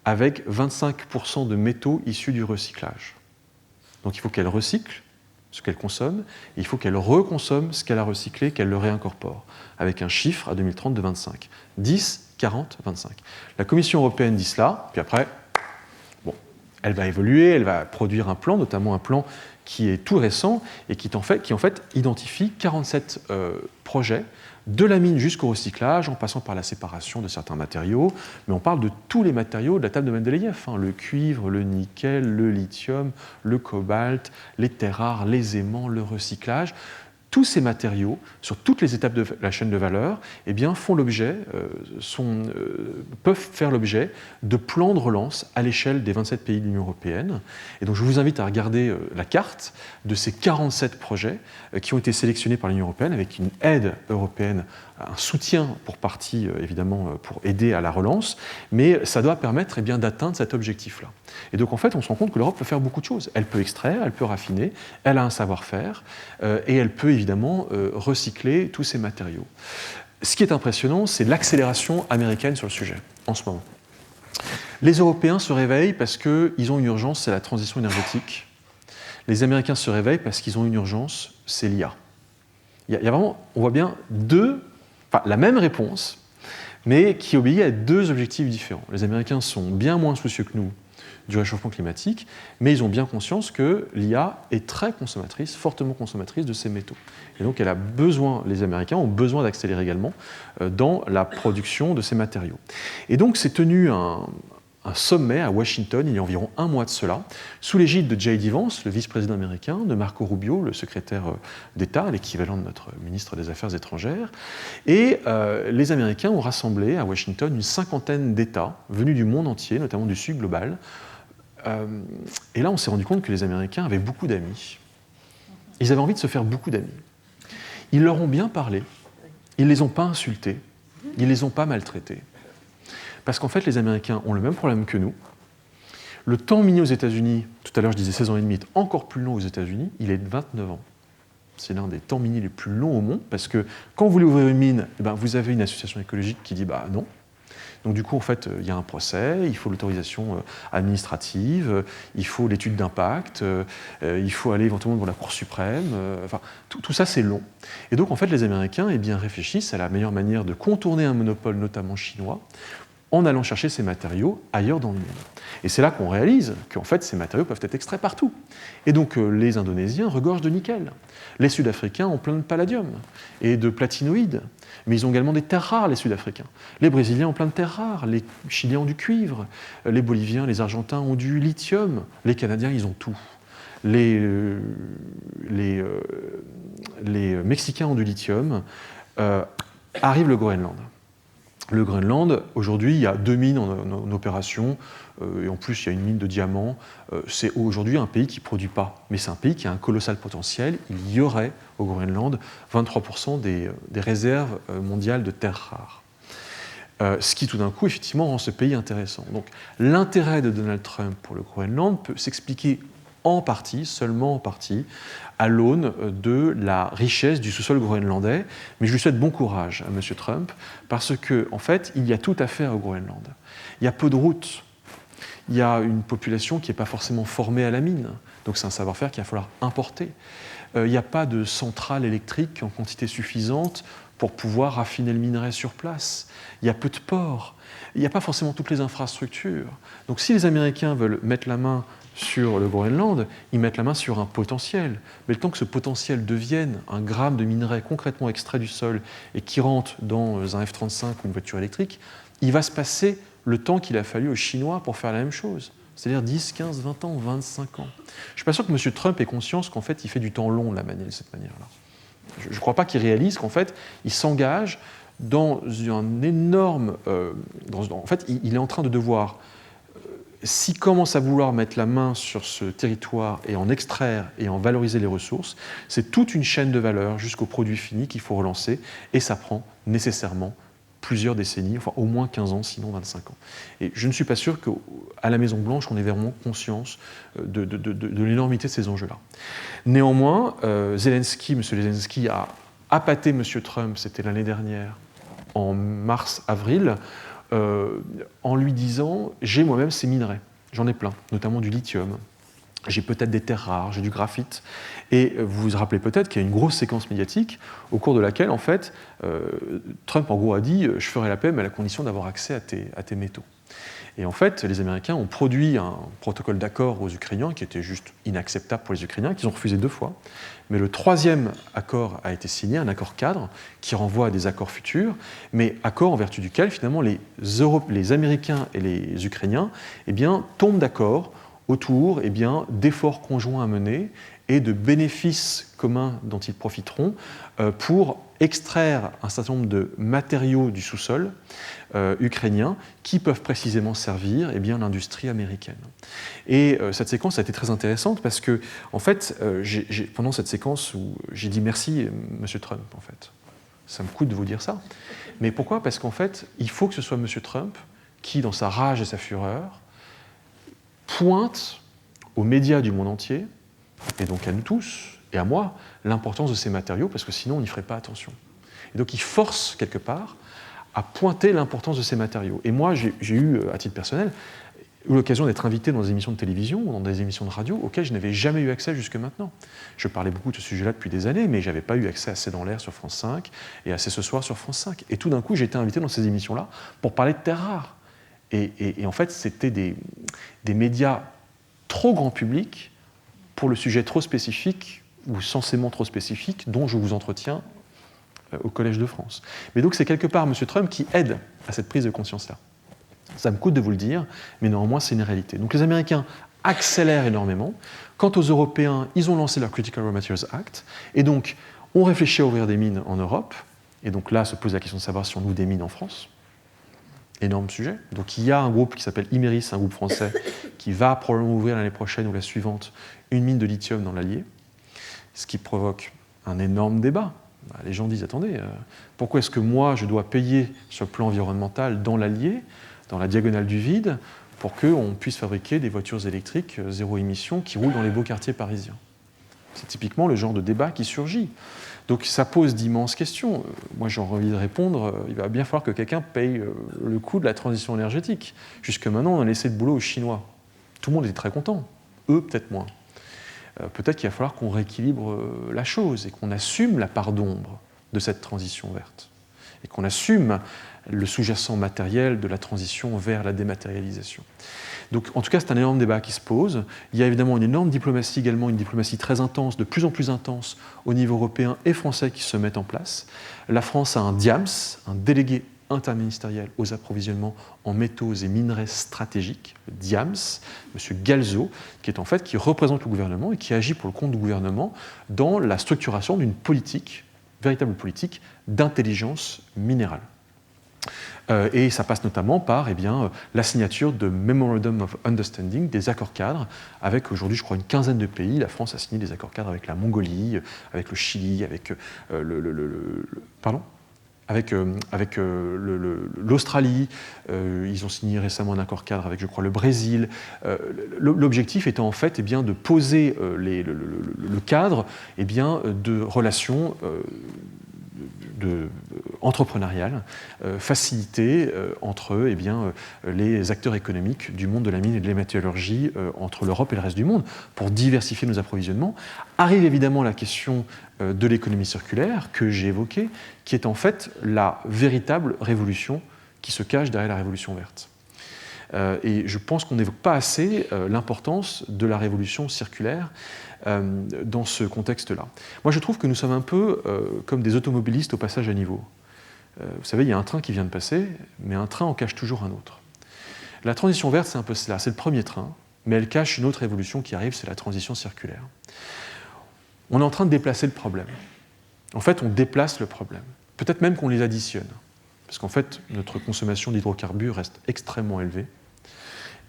avec 25% de métaux issus du recyclage. Donc il faut qu'elle recycle ce qu'elle consomme, et il faut qu'elle reconsomme ce qu'elle a recyclé, qu'elle le réincorpore, avec un chiffre à 2030 de 25. 10, 40, 25. La Commission européenne dit cela, puis après, bon, elle va évoluer, elle va produire un plan, notamment un plan qui est tout récent, et qui en fait identifie 47 projets, de la mine jusqu'au recyclage, en passant par la séparation de certains matériaux, mais on parle de tous les matériaux de la table de Mendeleïev, le cuivre, le nickel, le lithium, le cobalt, les terres rares, les aimants, le recyclage. Tous ces matériaux, sur toutes les étapes de la chaîne de valeur, eh bien, peuvent faire l'objet de plans de relance à l'échelle des 27 pays de l'Union européenne. Et donc, je vous invite à regarder la carte de ces 47 projets qui ont été sélectionnés par l'Union européenne avec une aide européenne, un soutien pour partie, évidemment, pour aider à la relance, mais ça doit permettre eh bien, d'atteindre cet objectif-là. Et donc, en fait, on se rend compte que l'Europe peut faire beaucoup de choses. Elle peut extraire, elle peut raffiner, elle a un savoir-faire, et elle peut évidemment recycler tous ces matériaux. Ce qui est impressionnant, c'est l'accélération américaine sur le sujet, en ce moment. Les Européens se réveillent parce qu'ils ont une urgence, c'est la transition énergétique. Les Américains se réveillent parce qu'ils ont une urgence, c'est l'IA. Il y a vraiment, on voit bien la même réponse, mais qui obéit à 2 objectifs différents. Les Américains sont bien moins soucieux que nous du réchauffement climatique, mais ils ont bien conscience que l'IA est très consommatrice, fortement consommatrice de ces métaux. Et donc les Américains ont besoin d'accélérer également dans la production de ces matériaux. Et donc s'est tenu un sommet à Washington, il y a environ 1 mois de cela, sous l'égide de J.D. Vance, le vice-président américain, de Marco Rubio, le secrétaire d'État, l'équivalent de notre ministre des Affaires étrangères. Et les Américains ont rassemblé à Washington une 50aine d'États venus du monde entier, notamment du Sud global. Et là, on s'est rendu compte que les Américains avaient beaucoup d'amis. Ils avaient envie de se faire beaucoup d'amis. Ils leur ont bien parlé, ils ne les ont pas insultés, ils ne les ont pas maltraités. Parce qu'en fait, les Américains ont le même problème que nous. Le temps mis aux États-Unis, tout à l'heure je disais 16 ans et demi, est encore plus long aux États-Unis, il est de 29 ans. C'est l'un des temps miniers les plus longs au monde, parce que quand vous voulez ouvrir une mine, vous avez une association écologique qui dit non. Donc du coup, en fait, il y a un procès, il faut l'autorisation administrative, il faut l'étude d'impact, il faut aller éventuellement devant la Cour suprême. Tout ça, c'est long. Et donc, en fait, les Américains réfléchissent à la meilleure manière de contourner un monopole, notamment chinois, en allant chercher ces matériaux ailleurs dans le monde. Et c'est là qu'on réalise qu'en fait, ces matériaux peuvent être extraits partout. Et donc, les Indonésiens regorgent de nickel. Les Sud-Africains ont plein de palladium et de platinoïdes. Mais ils ont également des terres rares, les Sud-Africains. Les Brésiliens ont plein de terres rares, les Chiliens ont du cuivre, les Boliviens, les Argentins ont du lithium, les Canadiens, ils ont tout. Les Mexicains ont du lithium. Arrive le Groenland. Le Groenland, aujourd'hui, il y a 2 mines en opération, et en plus, il y a une mine de diamants. C'est aujourd'hui un pays qui ne produit pas, mais c'est un pays qui a un colossal potentiel. Il y aurait au Groenland 23% des réserves mondiales de terres rares. Ce qui, tout d'un coup, effectivement, rend ce pays intéressant. Donc, l'intérêt de Donald Trump pour le Groenland peut s'expliquer en partie, seulement en partie, à l'aune de la richesse du sous-sol groenlandais. Mais je lui souhaite bon courage à M. Trump, parce qu'en fait, il y a tout à faire au Groenland. Il y a peu de routes. Il y a une population qui n'est pas forcément formée à la mine. Donc c'est un savoir-faire qu'il va falloir importer. Il n'y a pas de centrale électrique en quantité suffisante pour pouvoir raffiner le minerai sur place. Il y a peu de ports. Il n'y a pas forcément toutes les infrastructures. Donc si les Américains veulent mettre la main sur le Groenland, ils mettent la main sur un potentiel. Mais le temps que ce potentiel devienne un gramme de minerai concrètement extrait du sol et qui rentre dans un F-35 ou une voiture électrique, il va se passer le temps qu'il a fallu aux Chinois pour faire la même chose. c'est-à-dire 10, 15, 20 ans, 25 ans. Je ne suis pas sûr que M. Trump ait conscience qu'en fait, il fait du temps long de cette manière-là. Je ne crois pas qu'il réalise qu'en fait, il s'engage dans un énorme... en fait, il est en train de devoir... S'il commence à vouloir mettre la main sur ce territoire et en extraire et en valoriser les ressources, c'est toute une chaîne de valeur jusqu'au produit fini qu'il faut relancer, et ça prend nécessairement plusieurs décennies, enfin au moins 15 ans, sinon 25 ans. Et je ne suis pas sûr qu'à la Maison-Blanche, on ait vraiment conscience de l'énormité de ces enjeux-là. Néanmoins, M. Zelensky a appâté M. Trump, c'était l'année dernière, en mars-avril, en lui disant « j'ai moi-même ces minerais, j'en ai plein, notamment du lithium, j'ai peut-être des terres rares, j'ai du graphite ». Et vous vous rappelez peut-être qu'il y a une grosse séquence médiatique au cours de laquelle, en fait, Trump, en gros, a dit « je ferai la paix, mais à la condition d'avoir accès à tes métaux ». Et en fait, les Américains ont produit un protocole d'accord aux Ukrainiens qui était juste inacceptable pour les Ukrainiens, qu'ils ont refusé 2 fois. Mais le 3e accord a été signé, un accord cadre, qui renvoie à des accords futurs, mais accord en vertu duquel, finalement, les Américains et les Ukrainiens tombent d'accord autour d'efforts conjoints à mener et de bénéfices communs dont ils profiteront pour extraire un certain nombre de matériaux du sous-sol ukrainien qui peuvent précisément servir l'industrie américaine. Et cette séquence a été très intéressante parce que, en fait, pendant cette séquence où j'ai dit merci, M. Trump, en fait. Ça me coûte de vous dire ça. Mais pourquoi ? Parce qu'en fait, il faut que ce soit M. Trump qui, dans sa rage et sa fureur, pointe aux médias du monde entier, et donc à nous tous, et à moi, l'importance de ces matériaux, parce que sinon on n'y ferait pas attention. Et donc il force, quelque part, à pointer l'importance de ces matériaux. Et moi, j'ai eu, à titre personnel, l'occasion d'être invité dans des émissions de télévision ou dans des émissions de radio auxquelles je n'avais jamais eu accès jusque maintenant. Je parlais beaucoup de ce sujet-là depuis des années, mais je n'avais pas eu accès à C'est dans l'air sur France 5 et à C'est ce soir sur France 5. Et tout d'un coup, j'ai été invité dans ces émissions-là pour parler de terres rares. Et en fait, c'était des médias trop grand public pour le sujet trop spécifique ou censément trop spécifique dont je vous entretiens au Collège de France. Mais donc c'est quelque part M. Trump qui aide à cette prise de conscience-là. Ça me coûte de vous le dire, mais néanmoins c'est une réalité. Donc les Américains accélèrent énormément. Quant aux Européens, ils ont lancé leur Critical Raw Materials Act, et donc on réfléchit à ouvrir des mines en Europe, et donc là se pose la question de savoir si on ouvre des mines en France. Énorme sujet. Donc il y a un groupe qui s'appelle Imerys, un groupe français, qui va probablement ouvrir l'année prochaine ou la suivante une mine de lithium dans l'Allier, ce qui provoque un énorme débat. Les gens disent, attendez, pourquoi est-ce que moi je dois payer sur le plan environnemental dans l'Allier, dans la diagonale du vide, pour qu'on puisse fabriquer des voitures électriques zéro émission qui roulent dans les beaux quartiers parisiens ? C'est typiquement le genre de débat qui surgit. Donc ça pose d'immenses questions. Moi j'ai envie de répondre, il va bien falloir que quelqu'un paye le coût de la transition énergétique. Jusque maintenant on a laissé le boulot aux Chinois. Tout le monde était très content, eux peut-être moins. Peut-être qu'il va falloir qu'on rééquilibre la chose et qu'on assume la part d'ombre de cette transition verte. Et qu'on assume le sous-jacent matériel de la transition vers la dématérialisation. Donc, en tout cas, c'est un énorme débat qui se pose. Il y a évidemment une énorme diplomatie également, une diplomatie très intense, de plus en plus intense au niveau européen et français qui se mettent en place. La France a un DIAMS, un délégué interministériel aux approvisionnements en métaux et minerais stratégiques, le DIAMS, M. Galzo, qui représente le gouvernement et qui agit pour le compte du gouvernement dans la structuration d'une politique, véritable politique, d'intelligence minérale. Et ça passe notamment par la signature de Memorandum of Understanding, des accords cadres, avec aujourd'hui, je crois, une quinzaine de pays. La France a signé des accords cadres avec la Mongolie, avec le Chili, avec l'Australie. Ils ont signé récemment un accord cadre avec, je crois, le Brésil. L'objectif étant en fait de poser le cadre de relations entrepreneuriales facilitées entre les acteurs économiques du monde de la mine et de la métallurgie, entre l'Europe et le reste du monde, pour diversifier nos approvisionnements. Arrive évidemment la question de l'économie circulaire que j'ai évoquée, qui est en fait la véritable révolution qui se cache derrière la révolution verte. Et je pense qu'on n'évoque pas assez l'importance de la révolution circulaire dans ce contexte-là. Moi, je trouve que nous sommes un peu comme des automobilistes au passage à niveau. Vous savez, il y a un train qui vient de passer, mais un train en cache toujours un autre. La transition verte, c'est un peu cela. C'est le premier train, mais elle cache une autre évolution qui arrive, c'est la transition circulaire. On est en train de déplacer le problème. En fait, on déplace le problème. Peut-être même qu'on les additionne. Parce qu'en fait, notre consommation d'hydrocarbures reste extrêmement élevée.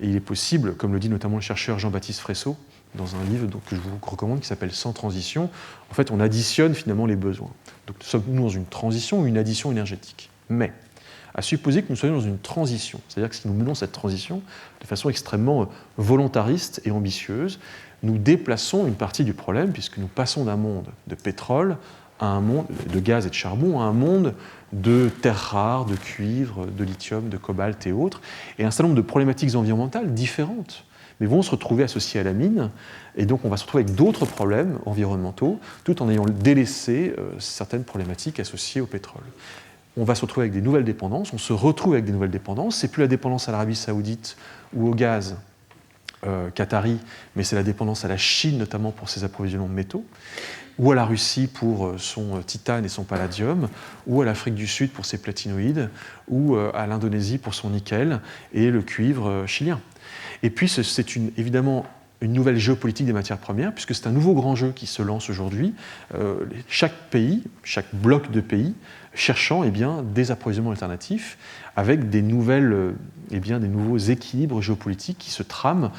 Et il est possible, comme le dit notamment le chercheur Jean-Baptiste Fresso, dans un livre que je vous recommande qui s'appelle Sans transition, en fait, on additionne finalement les besoins. Donc, sommes-nous dans une transition ou une addition énergétique? Mais, à supposer que nous soyons dans une transition, c'est-à-dire que si nous menons cette transition de façon extrêmement volontariste et ambitieuse, nous déplaçons une partie du problème, puisque nous passons d'un monde de pétrole à un monde de gaz et de charbon à un monde de terres rares, de cuivre, de lithium, de cobalt et autres, et un certain nombre de problématiques environnementales différentes, mais vont se retrouver associées à la mine, et donc on va se retrouver avec d'autres problèmes environnementaux, tout en ayant délaissé certaines problématiques associées au pétrole. On va se retrouver avec des nouvelles dépendances, on se retrouve avec des nouvelles dépendances, c'est plus la dépendance à l'Arabie Saoudite ou au gaz qatari, mais c'est la dépendance à la Chine notamment pour ses approvisionnements de métaux, ou à la Russie pour son titane et son palladium, ou à l'Afrique du Sud pour ses platinoïdes, ou à l'Indonésie pour son nickel et le cuivre chilien. Et puis c'est évidemment une nouvelle géopolitique des matières premières, puisque c'est un nouveau grand jeu qui se lance aujourd'hui. Chaque pays, chaque bloc de pays, cherchant des approvisionnements alternatifs avec des nouveaux équilibres géopolitiques qui se trament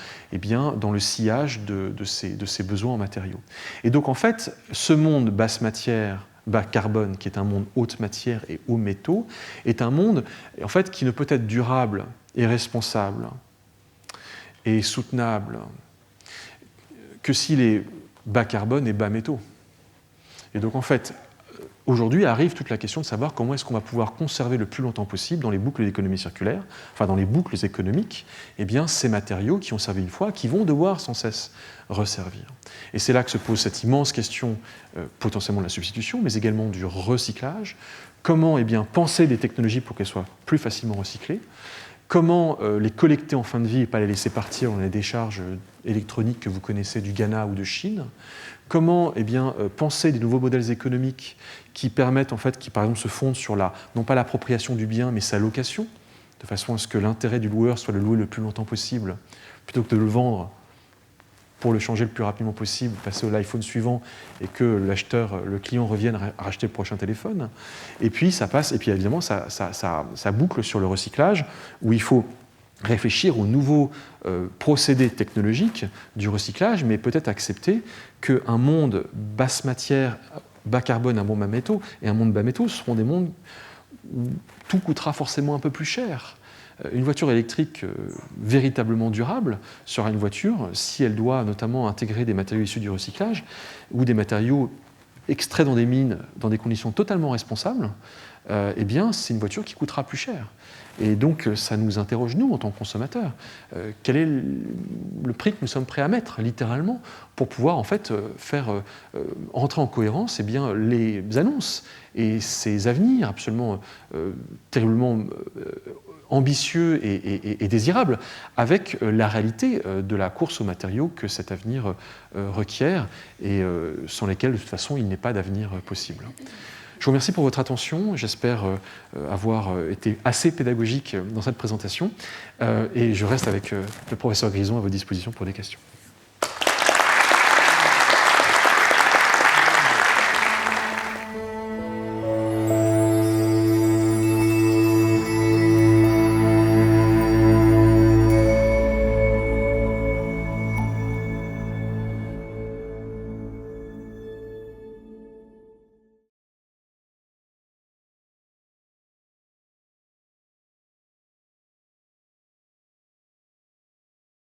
dans le sillage de ces besoins en matériaux. Et donc en fait, ce monde basse matière, bas carbone, qui est un monde haute matière et hauts métaux, est un monde en fait, qui ne peut être durable et responsable et soutenable que s'il est bas carbone et bas métaux. Et donc en fait, aujourd'hui arrive toute la question de savoir comment est-ce qu'on va pouvoir conserver le plus longtemps possible dans les boucles d'économie circulaire, enfin dans les boucles économiques, ces matériaux qui ont servi une fois, qui vont devoir sans cesse resservir. Et c'est là que se pose cette immense question potentiellement de la substitution, mais également du recyclage. Comment penser des technologies pour qu'elles soient plus facilement recyclées? Comment les collecter en fin de vie et pas les laisser partir dans les décharges électroniques que vous connaissez du Ghana ou de Chine? Comment penser des nouveaux modèles économiques qui permettent, qui par exemple se fondent sur non pas l'appropriation du bien, mais sa location, de façon à ce que l'intérêt du loueur soit de le louer le plus longtemps possible, plutôt que de le vendre pour le changer le plus rapidement possible, passer à l'iPhone suivant et que le client revienne racheter le prochain téléphone. Et puis ça passe, et puis évidemment ça boucle sur le recyclage, où il faut réfléchir aux nouveaux procédés technologiques du recyclage, mais peut-être accepter qu'un monde basse matière, bas carbone, un monde bas métaux, et un monde bas métaux seront des mondes où tout coûtera forcément un peu plus cher. Une voiture électrique véritablement durable sera une voiture si elle doit notamment intégrer des matériaux issus du recyclage ou des matériaux extraits dans des mines dans des conditions totalement responsables. C'est une voiture qui coûtera plus cher. Et donc, ça nous interroge, nous, en tant que consommateurs. Quel est le prix que nous sommes prêts à mettre, littéralement, pour pouvoir, faire entrer en cohérence les annonces et ces avenirs absolument terriblement ambitieux et désirables avec la réalité de la course aux matériaux que cet avenir requiert et sans lesquels, de toute façon, il n'est pas d'avenir possible. Je vous remercie pour votre attention. J'espère avoir été assez pédagogique dans cette présentation. Et je reste avec le professeur Grison à vos dispositions pour des questions.